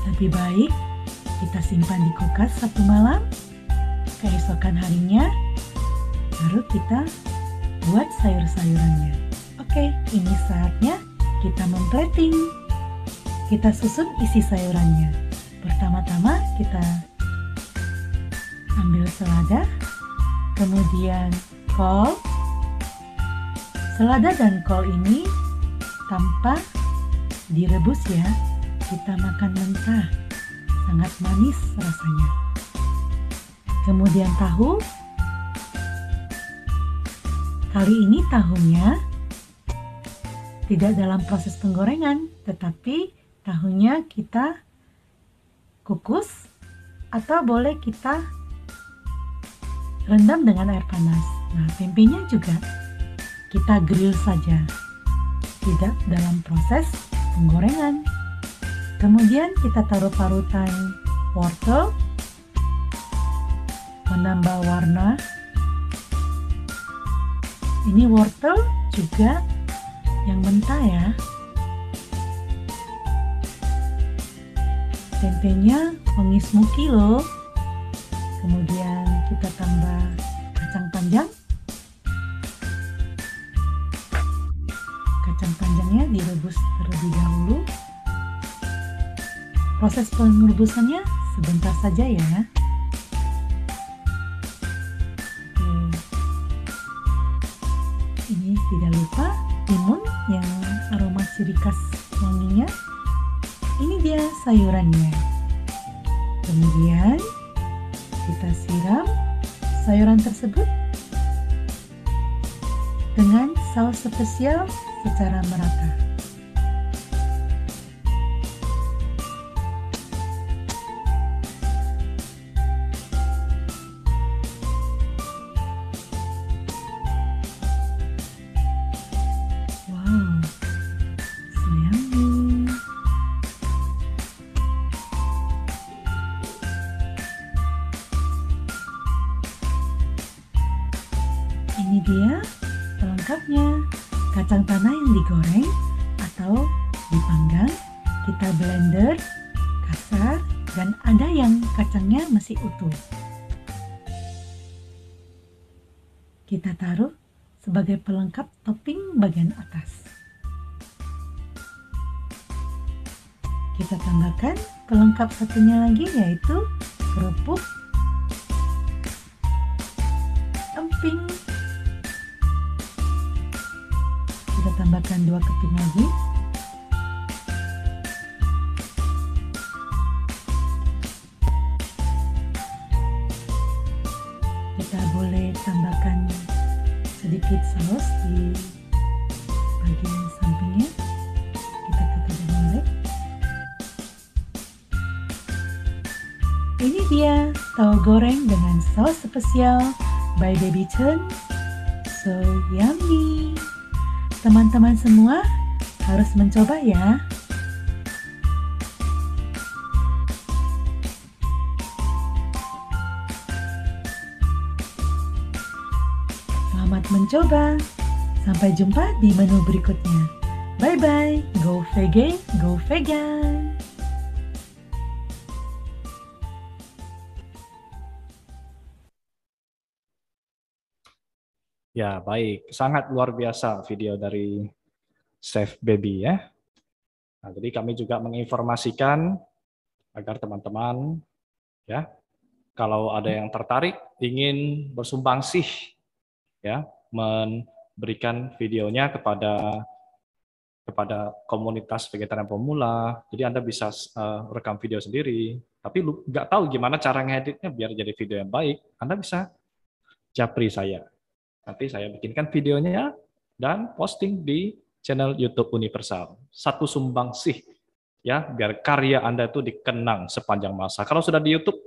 Lebih baik kita simpan di kulkas 1 malam, keesokan harinya baru kita buat sayur-sayurannya. Oke, ini saatnya kita memplating. Kita susun isi sayurannya. Pertama-tama kita ambil selada, kemudian kol. Selada dan kol ini tanpa direbus ya, kita makan mentah, sangat manis rasanya. Kemudian tahu. Kali ini tahunya tidak dalam proses penggorengan, tetapi tahunya kita kukus atau boleh kita rendam dengan air panas. Nah, tempenya juga kita grill saja, tidak dalam proses penggorengan. Kemudian kita taruh parutan wortel, menambah warna. Ini wortel juga yang mentah ya. Tempenya wangi smoky loh. Kemudian kita tambah kacang panjang. Kacang panjangnya direbus terlebih dahulu. Proses pengerebusannya sebentar saja ya. Ini tidak lupa timun yang aroma ciri khas wanginya. Ini dia sayurannya. Kemudian kita siram sayuran tersebut dengan saus spesial secara merata. Ini dia pelengkapnya, kacang tanah yang digoreng atau dipanggang, kita blender kasar, dan ada yang kacangnya masih utuh. Kita taruh sebagai pelengkap topping bagian atas. Kita tambahkan pelengkap satunya lagi, yaitu kerupuk emping. Kita tambahkan 2 keping lagi. Kita boleh tambahkan sedikit saus di bagian sampingnya. Kita tata dengan baik. Ini dia tahu goreng dengan saus spesial by Baby Chen. So yummy. Teman-teman semua harus mencoba ya. Selamat mencoba. Sampai jumpa di menu berikutnya. Bye-bye. Go vegan, go vegan. Ya, baik. Sangat luar biasa video dari Chef Baby ya. Nah, jadi kami juga menginformasikan agar teman-teman ya, kalau ada yang tertarik ingin bersumbangsi ya, memberikan videonya kepada komunitas vegetarian pemula. Jadi Anda bisa rekam video sendiri, tapi nggak tahu gimana cara ngeditnya biar jadi video yang baik. Anda bisa japri saya. Nanti saya bikinkan videonya dan posting di channel YouTube Universal. Satu sumbangsih ya, biar karya Anda itu dikenang sepanjang masa. Kalau sudah di YouTube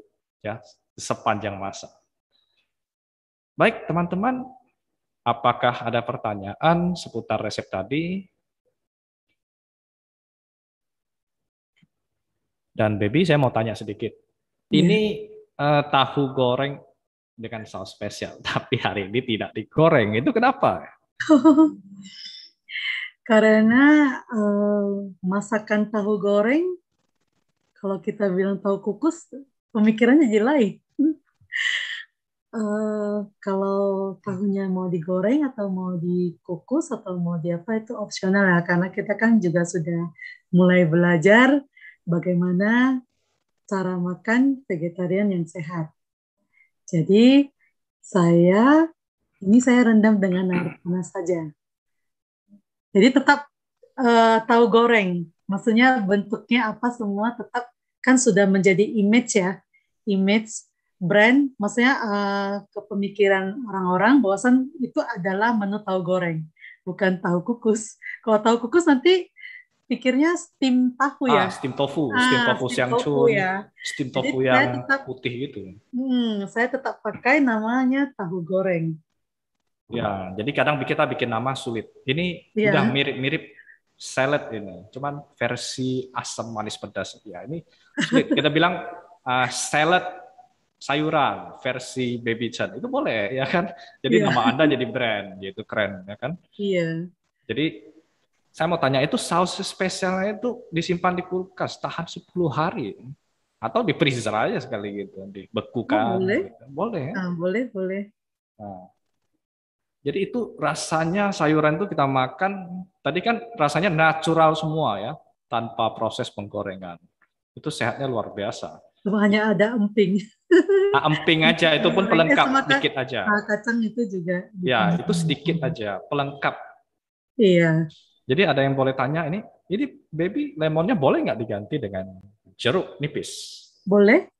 ya, sepanjang masa. Baik, teman-teman, apakah ada pertanyaan seputar resep tadi? Dan Baby, saya mau tanya sedikit. Ini tahu goreng dengan saus spesial, tapi hari ini tidak digoreng. Itu kenapa? Karena masakan tahu goreng, kalau kita bilang tahu kukus, pemikirannya jadi lain. Kalau tahunya mau digoreng atau mau dikukus atau mau diapa itu opsional ya, karena kita kan juga sudah mulai belajar bagaimana cara makan vegetarian yang sehat. Jadi saya rendam dengan air panas saja. Jadi tetap tahu goreng, maksudnya bentuknya apa semua tetap kan sudah menjadi image ya, image brand, maksudnya kepemikiran orang-orang bahwasan itu adalah menu tahu goreng, bukan tahu kukus. Kalau tahu kukus nanti pikirnya steam tahu ya. Steam tofu steam siangchun, tofu ya. steam Jadi tofu yang putih gitu. Saya tetap pakai namanya tahu goreng. Ya, jadi kadang kita bikin nama sulit. Ini udah mirip-mirip salad ini, cuman versi asam manis pedas. Ya, ini sulit. Kita bilang salad sayuran versi Baby Chan itu boleh ya kan? Jadi nama Anda jadi brand, gitu keren ya kan? Iya. Jadi saya mau tanya, itu saus spesialnya itu disimpan di kulkas tahan 10 hari atau di freezer aja sekali gitu, dibekukan? Boleh. Gitu. Boleh. Ya? Boleh. Nah, jadi itu rasanya sayuran itu kita makan, tadi kan rasanya natural semua ya, tanpa proses penggorengan. Itu sehatnya luar biasa. Hanya ada emping. Emping aja, itu pun pelengkap, dikit aja. Kacang itu juga. Ya, itu sedikit aja, pelengkap. Iya. Jadi ada yang boleh tanya, ini baby lemonnya boleh nggak diganti dengan jeruk nipis? Boleh.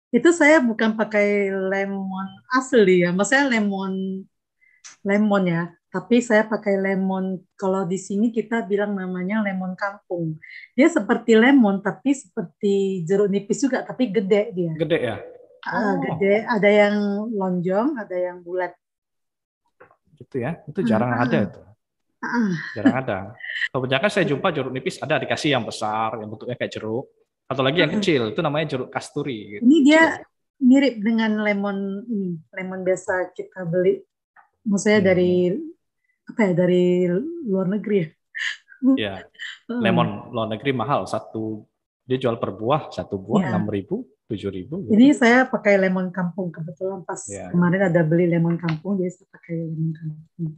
Itu saya bukan pakai lemon asli ya, maksudnya lemon ya, tapi saya pakai lemon, kalau di sini kita bilang namanya lemon kampung. Dia seperti lemon tapi seperti jeruk nipis juga, tapi gede dia. Gede ya? Gede, ada yang lonjong, ada yang bulat. Gitu ya, itu jarang ada itu. Jarang ada. Kebanyakan saya jumpa jeruk nipis ada dikasih yang besar, yang bentuknya kayak jeruk. Atau lagi yang kecil, itu namanya jeruk kasturi. Gitu. Ini dia mirip dengan lemon ini, lemon biasa kita beli. Maksudnya dari dari luar negeri ya. Ya, lemon luar negeri mahal. Dia jual per buah, 1 buah 6.000, 7.000. Gitu. Ini saya pakai lemon kampung, kebetulan pas kemarin ada beli lemon kampung, jadi saya pakai lemon kampung.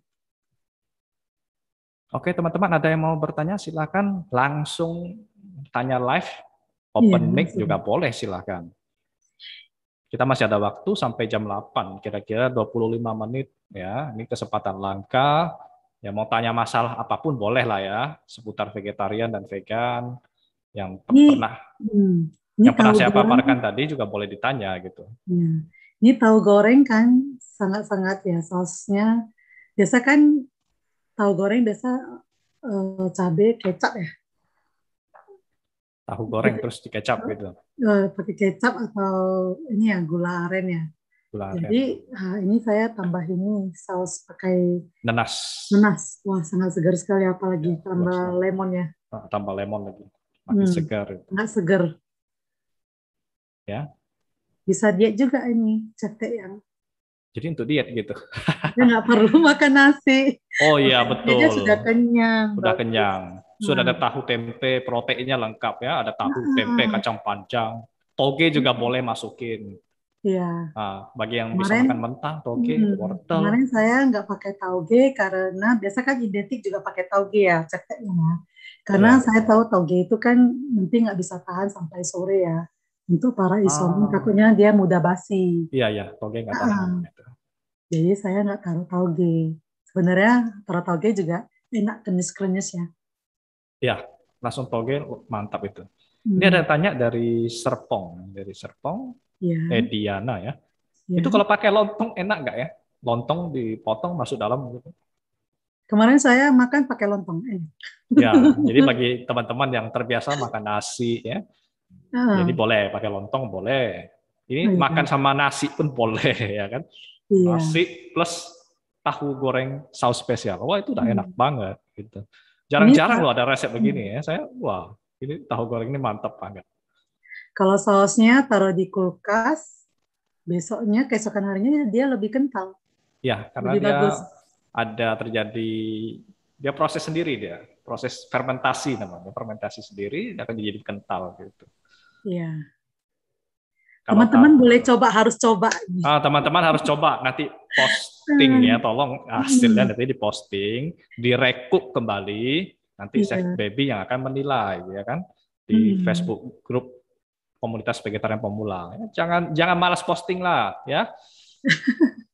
Oke teman-teman, ada yang mau bertanya silakan langsung tanya live. Open mic juga boleh, silakan. Kita masih ada waktu sampai jam 8, kira-kira 25 menit ya. Ini kesempatan langka. Ya mau tanya masalah apapun boleh lah ya, seputar vegetarian dan vegan yang pernah saya paparkan tadi juga boleh ditanya gitu. Ya. Ini tahu goreng kan sangat-sangat ya sausnya. Biasa kan tahu goreng biasa cabai, kecap ya. Tahu goreng terus dikecap gitu. Pakai kecap atau ini ya gula aren ya. Gula aren. Jadi ini saya tambah ini saus pakai nenas. Wah sangat segar sekali, apalagi tambah lemon ya. Tambah lemon lagi, makin segar. Sangat segar. Ya. Bisa diet juga ini cetek yang. Jadi untuk diet gitu. Dia nggak perlu makan nasi. Oh iya betul. Dia sudah kenyang. Sudah kenyang. Sudah ada tahu tempe, proteinnya lengkap ya. Ada tahu tempe, kacang panjang. Toge juga boleh masukin. Iya. Nah, bagi yang bisa makan mentah, toge, wortel. Kemarin saya nggak pakai toge karena biasa kan identik juga pakai toge ya ceteknya. Karena saya tahu toge itu kan nanti nggak bisa tahan sampai sore ya. Untuk para isoman takutnya dia mudah basi. Iya, toge nggak tahan. Jadi saya nggak taruh toge. Sebenarnya taruh toge juga enak, krenyes-krenyes ya. Ya, langsung toge mantap itu. Ini ada tanya dari Serpong. Diana ya. Itu kalau pakai lontong enak nggak ya? Lontong dipotong masuk dalam gitu. Kemarin saya makan pakai lontong. Ya, jadi bagi teman-teman yang terbiasa makan nasi ya. Jadi boleh pakai lontong, boleh. Ini makan sama nasi pun boleh ya kan. Nasi plus tahu goreng saus spesial. Wah, itu udah enak banget gitu. Jarang-jarang loh ada resep begini ya. Ini tahu goreng ini mantap banget. Kalau sausnya taruh di kulkas, besoknya, keesokan harinya dia lebih kental, Ya, karena lebih dia bagus. ada terjadi dia proses sendiri dia, proses fermentasi namanya, fermentasi sendiri dia akan jadi kental gitu. Iya. Kalau Teman-teman boleh coba, harus coba. teman-teman harus coba nanti posting ya, tolong hasilnya Hmm. nanti diposting, direkuk kembali, nanti Chef Iya. Baby yang akan menilai ya kan di Hmm. Facebook grup komunitas vegetarian pemula. Jangan malas posting lah ya.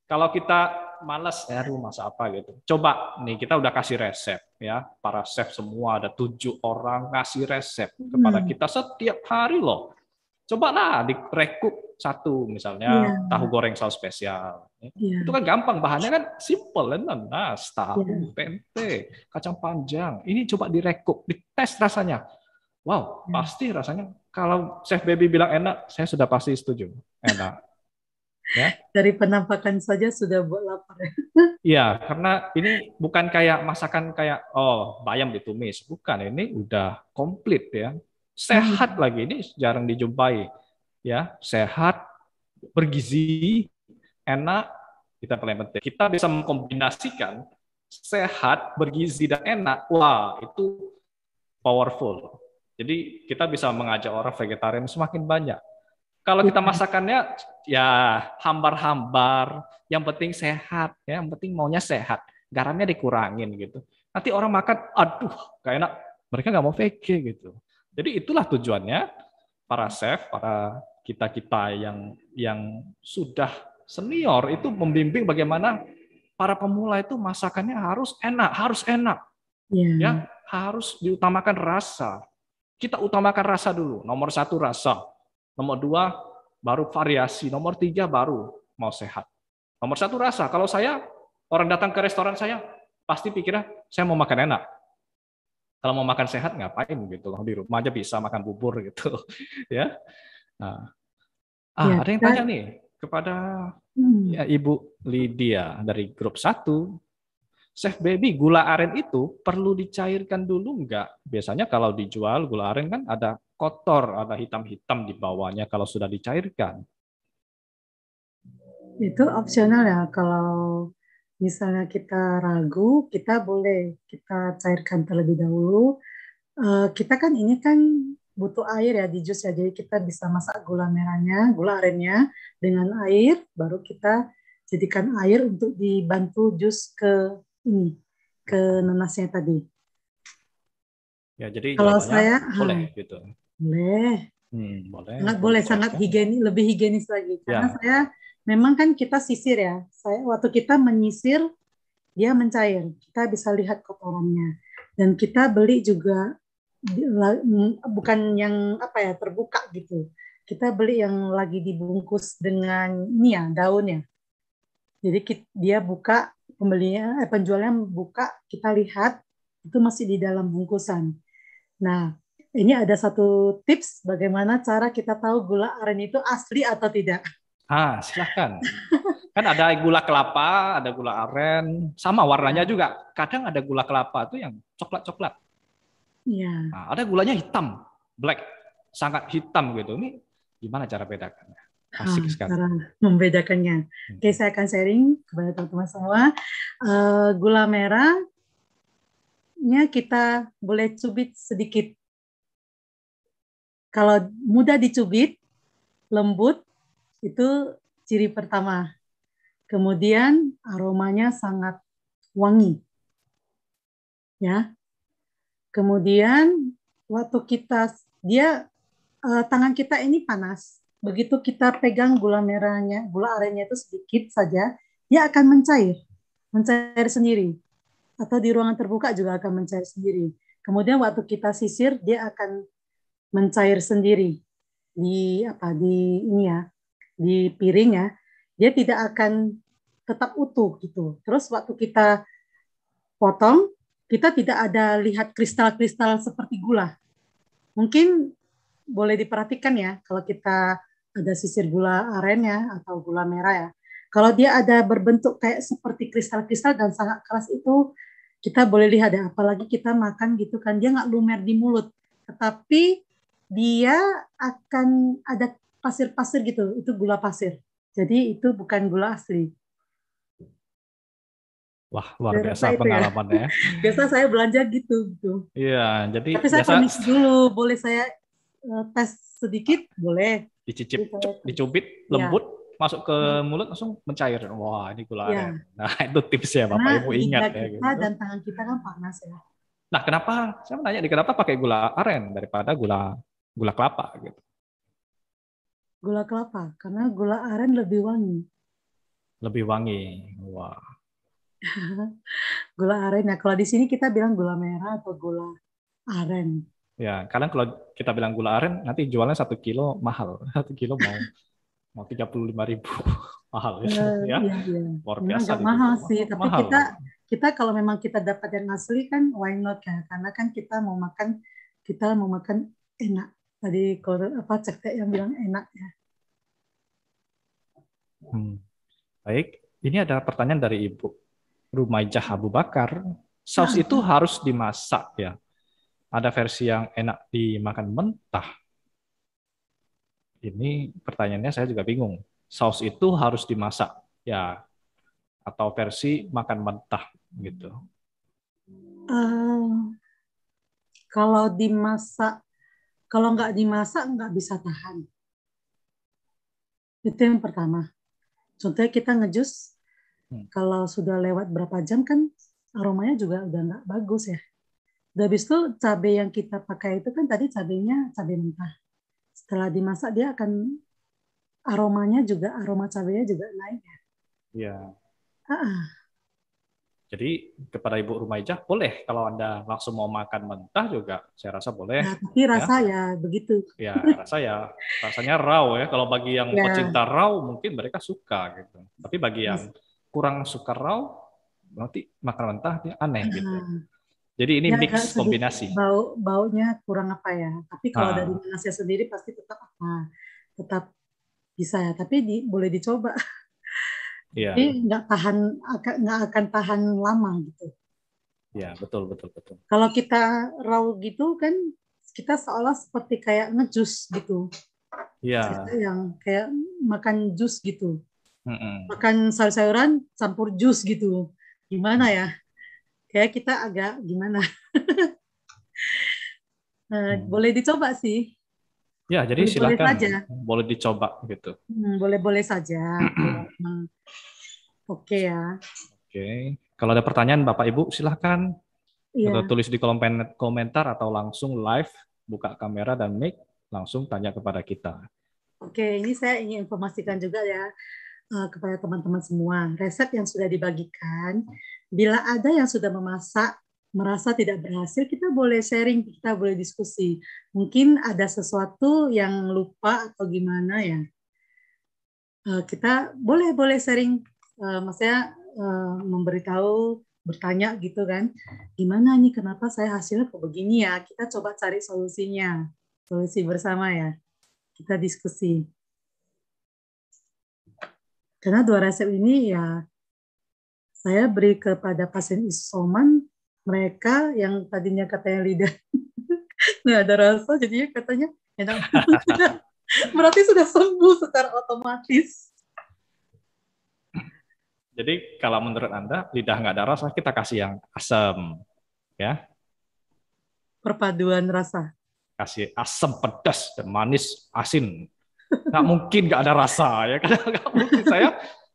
Kalau kita malas, aduh masa apa gitu. Coba nih kita udah kasih resep ya, para chef semua ada 7 orang ngasih resep kepada kita setiap hari loh. Cobalah direkuk satu misalnya Iya. tahu goreng saus spesial. Iya. Itu kan gampang, bahannya kan simple, nanas, tahu, Iya. tempe, kacang panjang. Ini coba direkuk, dites rasanya. Wow, pasti rasanya. Kalau Chef Baby bilang enak, saya sudah pasti setuju. Enak. Ya. Dari penampakan saja sudah buat lapar. Iya, karena ini bukan kayak masakan kayak bayam ditumis, bukan. Ini udah komplit ya. Sehat lagi, ini jarang dijumpai. Ya, sehat, bergizi, enak, kita paling penting. Kita bisa mengkombinasikan sehat, bergizi dan enak. Wah, itu powerful. Jadi kita bisa mengajak orang vegetarian semakin banyak. Kalau kita masakannya ya hambar-hambar, yang penting sehat, ya, yang penting maunya sehat, garamnya dikurangin gitu. Nanti orang makan, aduh, gak enak, mereka nggak mau VG gitu. Jadi itulah tujuannya para chef, para kita yang sudah senior itu membimbing bagaimana para pemula itu masakannya harus enak, ya harus diutamakan rasa. Kita utamakan rasa dulu, nomor 1 rasa. Nomor 2 baru variasi, nomor 3 baru mau sehat. Nomor 1 rasa. Kalau orang datang ke restoran saya pasti pikirnya saya mau makan enak. Kalau mau makan sehat ngapain gitu? Di rumah aja bisa makan bubur gitu, ya. Nah, ada yang tanya nih kepada ya, Ibu Lydia dari grup 1. Chef Baby, gula aren itu perlu dicairkan dulu nggak? Biasanya kalau dijual gula aren kan ada kotor, ada hitam-hitam di bawahnya kalau sudah dicairkan. Itu opsional ya, kalau misalnya kita ragu, kita boleh kita cairkan terlebih dahulu. Kita kan ini kan butuh air ya di jus ya, jadi kita bisa masak gula merahnya, gula arennya dengan air, baru kita jadikan air untuk dibantu jus ke nanasnya tadi. Ya, jadi kalau saya boleh gitu. Boleh. Boleh. Sangat boleh, sangat higienis, lebih higienis lagi. Karena saya memang kan kita sisir ya. Waktu kita menyisir dia mencair. Kita bisa lihat kotorannya. Dan kita beli juga bukan yang terbuka gitu. Kita beli yang lagi dibungkus dengan daunnya. Jadi dia buka, penjualnya buka, kita lihat itu masih di dalam bungkusan. Nah, ini ada satu tips bagaimana cara kita tahu gula aren itu asli atau tidak. Silahkan. Kan ada gula kelapa, ada gula aren, sama warnanya juga. Kadang ada gula kelapa itu yang coklat-coklat. Iya. Nah, ada gulanya hitam, black, sangat hitam gitu. Ini gimana cara bedakannya? Asik sekali. Cara membedakannya. Oke, saya akan sharing kepada teman-teman semua. Gula merahnya kita boleh cubit sedikit. Kalau mudah dicubit, lembut, itu ciri pertama. Kemudian aromanya sangat wangi. Ya. Kemudian waktu tangan kita ini panas. Begitu kita pegang gula merahnya, gula arennya itu sedikit saja, dia akan mencair sendiri. Atau di ruangan terbuka juga akan mencair sendiri. Kemudian waktu kita sisir, dia akan mencair sendiri di piring ya. Dia tidak akan tetap utuh gitu. Terus waktu kita potong, kita tidak ada lihat kristal-kristal seperti gula. Mungkin boleh diperhatikan ya, kalau kita ada sisir gula arennya atau gula merah ya. Kalau dia ada berbentuk kayak seperti kristal-kristal dan sangat keras itu, kita boleh lihat ya, apalagi kita makan gitu kan, dia nggak lumer di mulut, tetapi dia akan ada pasir-pasir gitu, itu gula pasir. Jadi itu bukan gula asli. Wah, luar Saya rasa biasa itu ya. pengalamannya. Biasa saya belanja gitu. Iya, jadi Tapi saya biasa permisi dulu, boleh saya tes sedikit? Boleh. dicicip, Jadi saya, dicubit, ya, lembut, masuk ke mulut langsung mencair. Wah, ini gula aren. ya. Nah, itu tipsnya Karena Bapak Ibu ingat lidah ya kita gitu. dan tangan kita kan panas ya. Nah, kenapa? Saya menanya nih, kenapa pakai gula aren daripada gula kelapa gitu? Gula kelapa, karena gula aren lebih wangi. Lebih wangi. Wah. Gula aren ya. Kalau di sini kita bilang gula merah atau gula aren. Ya, kadang kalau kita bilang gula aren, nanti jualnya 1 kilo mahal. 1 kilo mau 35.000 mahal ya. Iya, iya. Luar Ini biasa agak itu. mahal sih, tapi Mahal. kita kalau memang kita dapat yang asli kan why not ya? Karena kan kita mau makan enak. Tadi kalau apa cek yang bilang enak ya. Baik, ini ada pertanyaan dari Ibu Rumaijah Abu Bakar. Saus itu harus dimasak ya? Ada versi yang enak dimakan mentah. Ini pertanyaannya saya juga bingung. Saus itu harus dimasak ya? Atau versi makan mentah gitu? Kalau dimasak, kalau nggak dimasak nggak bisa tahan. Itu yang pertama. Contohnya kita ngejus, kalau sudah lewat berapa jam kan aromanya juga udah nggak bagus ya. Udah habis itu cabai yang kita pakai itu kan tadi cabainya cabai mentah. Setelah dimasak dia akan aroma cabainya juga naik ya. Iya. Jadi kepada Ibu Rumaijah boleh kalau Anda langsung mau makan mentah juga saya rasa boleh. Ya, tapi rasa ya begitu. Ya rasanya raw ya. Kalau bagi yang pecinta raw mungkin mereka suka gitu. Tapi bagi yang kurang suka raw nanti makan mentah dia aneh gitu. Jadi ini ya, mix kombinasi. Baunya kurang apa ya. Tapi kalau dari Indonesia sendiri pasti tetap bisa ya. Tapi boleh dicoba. Iya. Jadi nggak akan tahan lama gitu. Ya betul. Kalau kita raw gitu kan kita seolah seperti kayak ngejus gitu. Iya. Yang kayak makan jus gitu. Makan sayur-sayuran campur jus gitu. Gimana ya? Kayak kita agak gimana? Boleh dicoba sih. Ya, jadi silakan. Saja. Boleh dicoba gitu. Boleh saja. Oke ya. Oke. Kalau ada pertanyaan Bapak Ibu silakan. Iya. Atau tulis di kolom komentar atau langsung live, buka kamera dan mic, langsung tanya kepada kita. Oke, ini saya ingin informasikan juga ya kepada teman-teman semua. Resep yang sudah dibagikan, bila ada yang sudah memasak, merasa tidak berhasil, kita boleh sharing, kita boleh diskusi. Mungkin ada sesuatu yang lupa atau gimana ya. Kita boleh sharing, maksudnya memberitahu, bertanya gitu kan. Gimana nih, kenapa saya hasilnya kok begini ya? Kita coba cari solusinya. Solusi bersama ya. Kita diskusi. Karena 2 resep ini ya saya beri kepada pasien isoman, mereka yang tadinya katanya lidah nggak ada rasa, jadinya katanya enak. Berarti sudah sembuh secara otomatis. Jadi kalau menurut Anda lidah nggak ada rasa, kita kasih yang asam, ya. Perpaduan rasa. Kasih asam, pedas, dan manis, asin. Nggak mungkin nggak ada rasa ya. Nggak mungkin.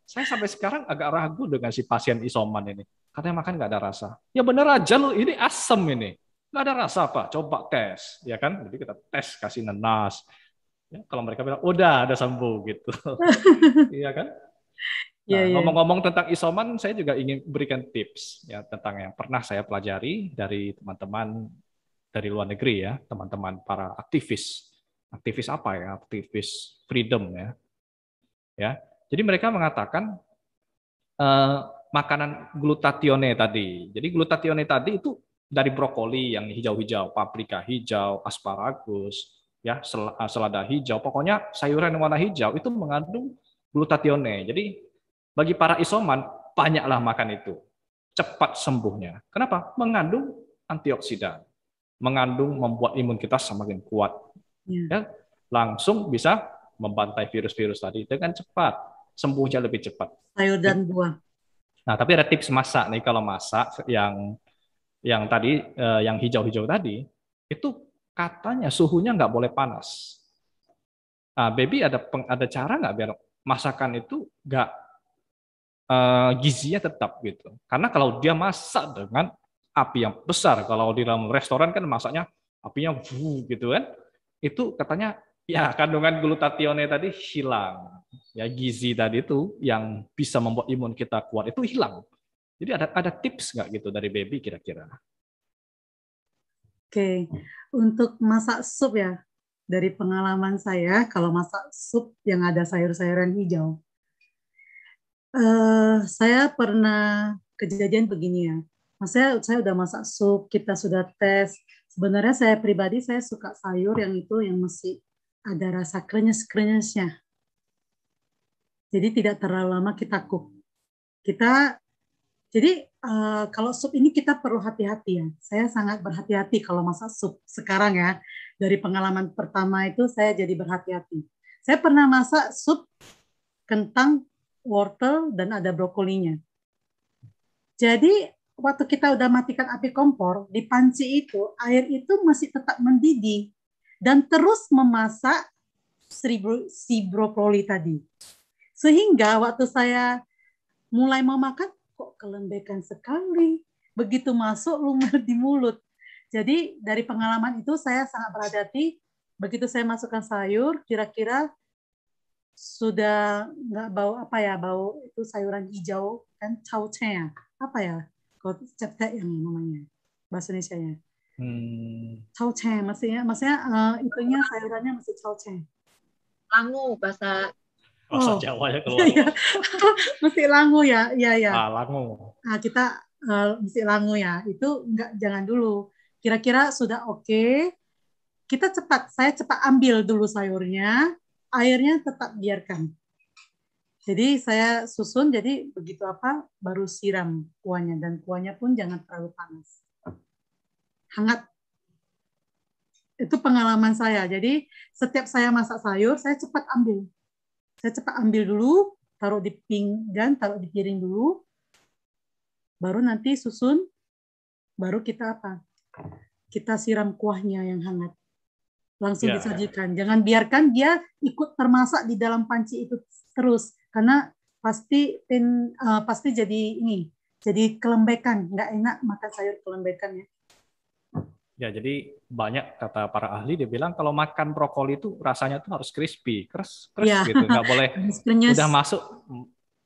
Saya sampai sekarang agak ragu dengan si pasien isoman ini. Katanya makan nggak ada rasa. Ya bener aja loh, ini asam ini. Nggak ada rasa Pak, coba tes. Ya kan, jadi kita tes, kasih nanas. Ya, kalau mereka bilang, udah ada sembuh gitu. Iya kan? Nah, ngomong-ngomong tentang isoman, saya juga ingin berikan tips ya tentang yang pernah saya pelajari dari teman-teman dari luar negeri ya, teman-teman para aktivis. Aktivis apa ya? Aktivis freedom ya. Ya. Jadi mereka mengatakan makanan glutathione tadi. Jadi glutathione tadi itu dari brokoli yang hijau-hijau, paprika hijau, asparagus, ya, selada hijau, pokoknya sayuran yang warna hijau itu mengandung glutathione. Jadi bagi para isoman banyaklah makan itu. Cepat sembuhnya. Kenapa? Mengandung antioksidan. Mengandung membuat imun kita semakin kuat. Ya, langsung bisa membantai virus-virus tadi dengan cepat. sembuhnya lebih cepat. Sayur dan buah. Nah, tapi ada tips masak nih kalau masak yang tadi yang hijau-hijau tadi itu katanya suhunya nggak boleh panas. Nah, baby ada cara nggak biar masakan itu nggak gizinya tetap gitu. Karena kalau dia masak dengan api yang besar, kalau di dalam restoran kan masaknya apinya gitu kan, itu katanya ya kandungan glutatione tadi hilang. Ya gizi tadi itu yang bisa membuat imun kita kuat itu hilang. Jadi ada tips nggak gitu dari baby kira-kira? Oke, untuk masak sup ya, dari pengalaman saya, kalau masak sup yang ada sayur-sayuran hijau, saya pernah kejadian begini ya. Maksudnya saya udah masak sup, kita sudah tes. Sebenarnya saya pribadi saya suka sayur yang itu yang mesti ada rasa krenyes-krenyesnya. Jadi tidak terlalu lama kita cook. Jadi kalau sup ini kita perlu hati-hati ya. Saya sangat berhati-hati kalau masak sup sekarang ya. Dari pengalaman pertama itu saya jadi berhati-hati. Saya pernah masak sup kentang, wortel, dan ada brokolinya. Jadi waktu kita udah matikan api kompor, di panci itu air itu masih tetap mendidih dan terus memasak si brokoli tadi. Sehingga waktu saya mulai mau makan, kok kelembekan sekali. Begitu masuk, lumer di mulut. Jadi dari pengalaman itu saya sangat berhati-hati. Begitu saya masukkan sayur, kira-kira sudah nggak bau apa ya, bau itu sayuran hijau, kan cauce-nya. Apa ya? Kalau cepet yang namanya, bahasa Indonesia-nya. Cauce, maksudnya itunya sayurannya masih cauce. Langu bahasa Jawa ya keluar. Mesti langu ya, iya. Langu. Nah, kita mesti langu ya. Itu jangan dulu. Kira-kira sudah oke. Saya cepat ambil dulu sayurnya, airnya tetap biarkan. Jadi saya susun, jadi begitu apa baru siram kuahnya, dan kuahnya pun jangan terlalu panas. Hangat. Itu pengalaman saya. Jadi setiap saya masak sayur, saya cepat ambil. Saya cepat ambil dulu, taruh di pinggan, taruh di piring dulu, baru nanti susun, baru kita apa? Kita siram kuahnya yang hangat. Langsung disajikan. Jangan biarkan dia ikut termasak di dalam panci itu terus, karena pasti jadi kelembekan. Nggak enak makan sayur kelembekan ya. Ya, jadi banyak kata para ahli dia bilang kalau makan brokoli itu rasanya tuh harus crispy, keras gitu, nggak boleh udah masuk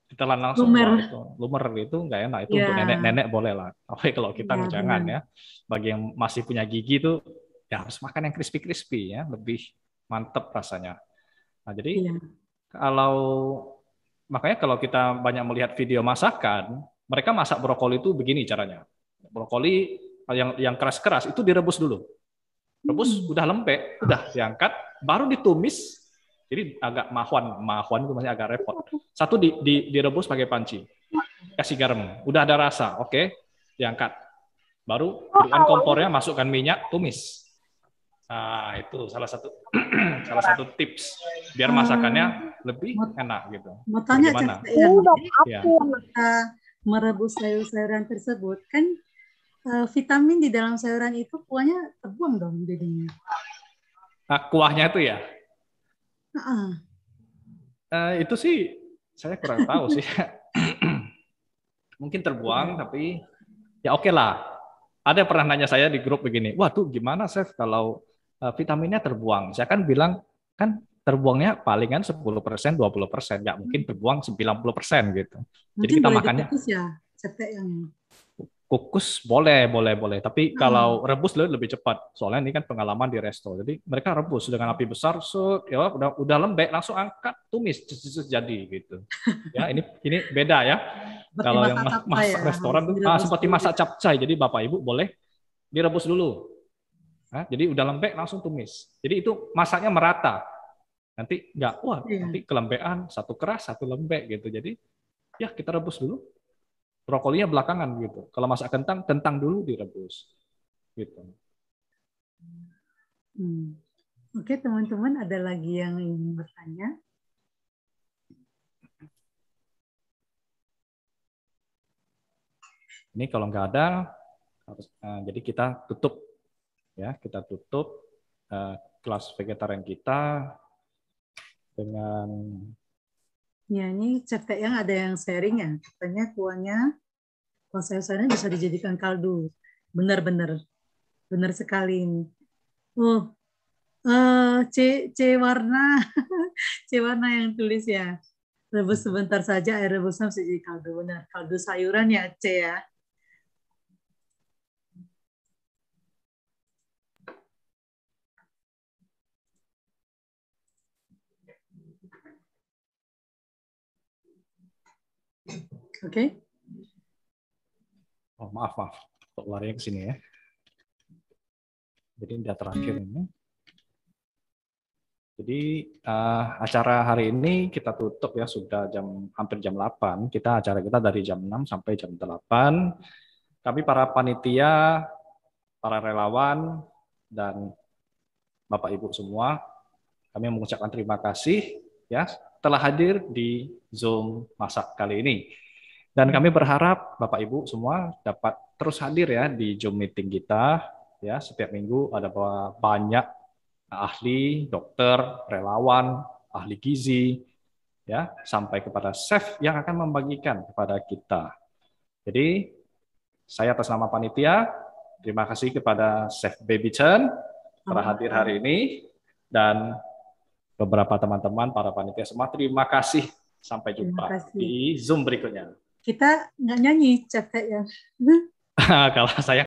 ditelan langsung lumer itu nggak enak. Itu untuk nenek-nenek boleh lah, tapi kalau kita jangan ya. Bagi yang masih punya gigi tuh ya harus makan yang crispy ya, lebih mantep rasanya. Nah, jadi makanya kalau kita banyak melihat video masakan, mereka masak brokoli itu begini caranya. Brokoli yang keras-keras itu direbus dulu. Rebus udah lembek, udah diangkat, baru ditumis. Jadi agak mahwan itu masih agak repot. Satu direbus pakai panci. Kasih garam, udah ada rasa, oke, diangkat. Baru hidupkan kompornya, masukkan minyak, tumis. Nah, itu salah satu tips biar masakannya lebih enak gitu. Mau tanya kita merebus sayur-sayuran tersebut kan vitamin di dalam sayuran itu kuahnya terbuang dong jadinya. Nah, kuahnya itu ya? Itu sih saya kurang tahu sih. Mungkin terbuang, tapi ya oke lah. Ada yang pernah nanya saya di grup begini, wah tuh gimana Chef kalau vitaminnya terbuang? Saya kan bilang, kan terbuangnya palingan 10%, 20%, nggak mungkin terbuang 90% gitu. Jadi kita makannya. Ya, kukus boleh. Tapi kalau rebus lebih cepat. Soalnya ini kan pengalaman di resto. Jadi mereka rebus dengan api besar, ya udah lembek, langsung angkat, tumis, jadi gitu. Ya ini beda ya. Kalau yang masak restoran tuh seperti masak capcay. Jadi Bapak Ibu boleh direbus dulu. Nah, jadi udah lembek langsung tumis. Jadi itu masaknya merata. Nanti nanti kelembekan, satu keras, satu lembek gitu. Jadi ya kita rebus dulu. Brokolinya belakangan gitu. Kalau masak kentang dulu direbus. Gitu. Oke, teman-teman, ada lagi yang ingin bertanya? Ini kalau nggak ada, jadi kita tutup ya, kita tutup kelas vegetarian kita dengan Ya, ini Chef Yang ada yang sharing ya, katanya kuahnya, kuah sayur-sayurnya bisa dijadikan kaldu. Benar-benar, benar sekali ini. Oh, C warna, C warna yang tulis ya. Rebus sebentar saja, air rebusnya bisa jadi kaldu. Benar, kaldu sayuran ya C ya. Oke. Oh, maaf. Kok larinya ke sini ya. Jadi ini terakhir ini. Jadi acara hari ini kita tutup ya, sudah hampir jam 8. Acara kita dari jam 6 sampai jam 8. Kami para panitia, para relawan, dan Bapak Ibu semua, kami mengucapkan terima kasih ya telah hadir di Zoom Masak kali ini. Dan kami berharap Bapak Ibu semua dapat terus hadir ya di Zoom meeting kita ya, setiap minggu ada banyak ahli, dokter, relawan, ahli gizi ya, sampai kepada chef yang akan membagikan kepada kita. Jadi saya atas nama panitia terima kasih kepada Chef Baby Chen telah hadir hari ini, dan beberapa teman-teman para panitia semua terima kasih. Sampai jumpa di Zoom berikutnya. Kita nggak nyanyi, Chef Yang. Kalau saya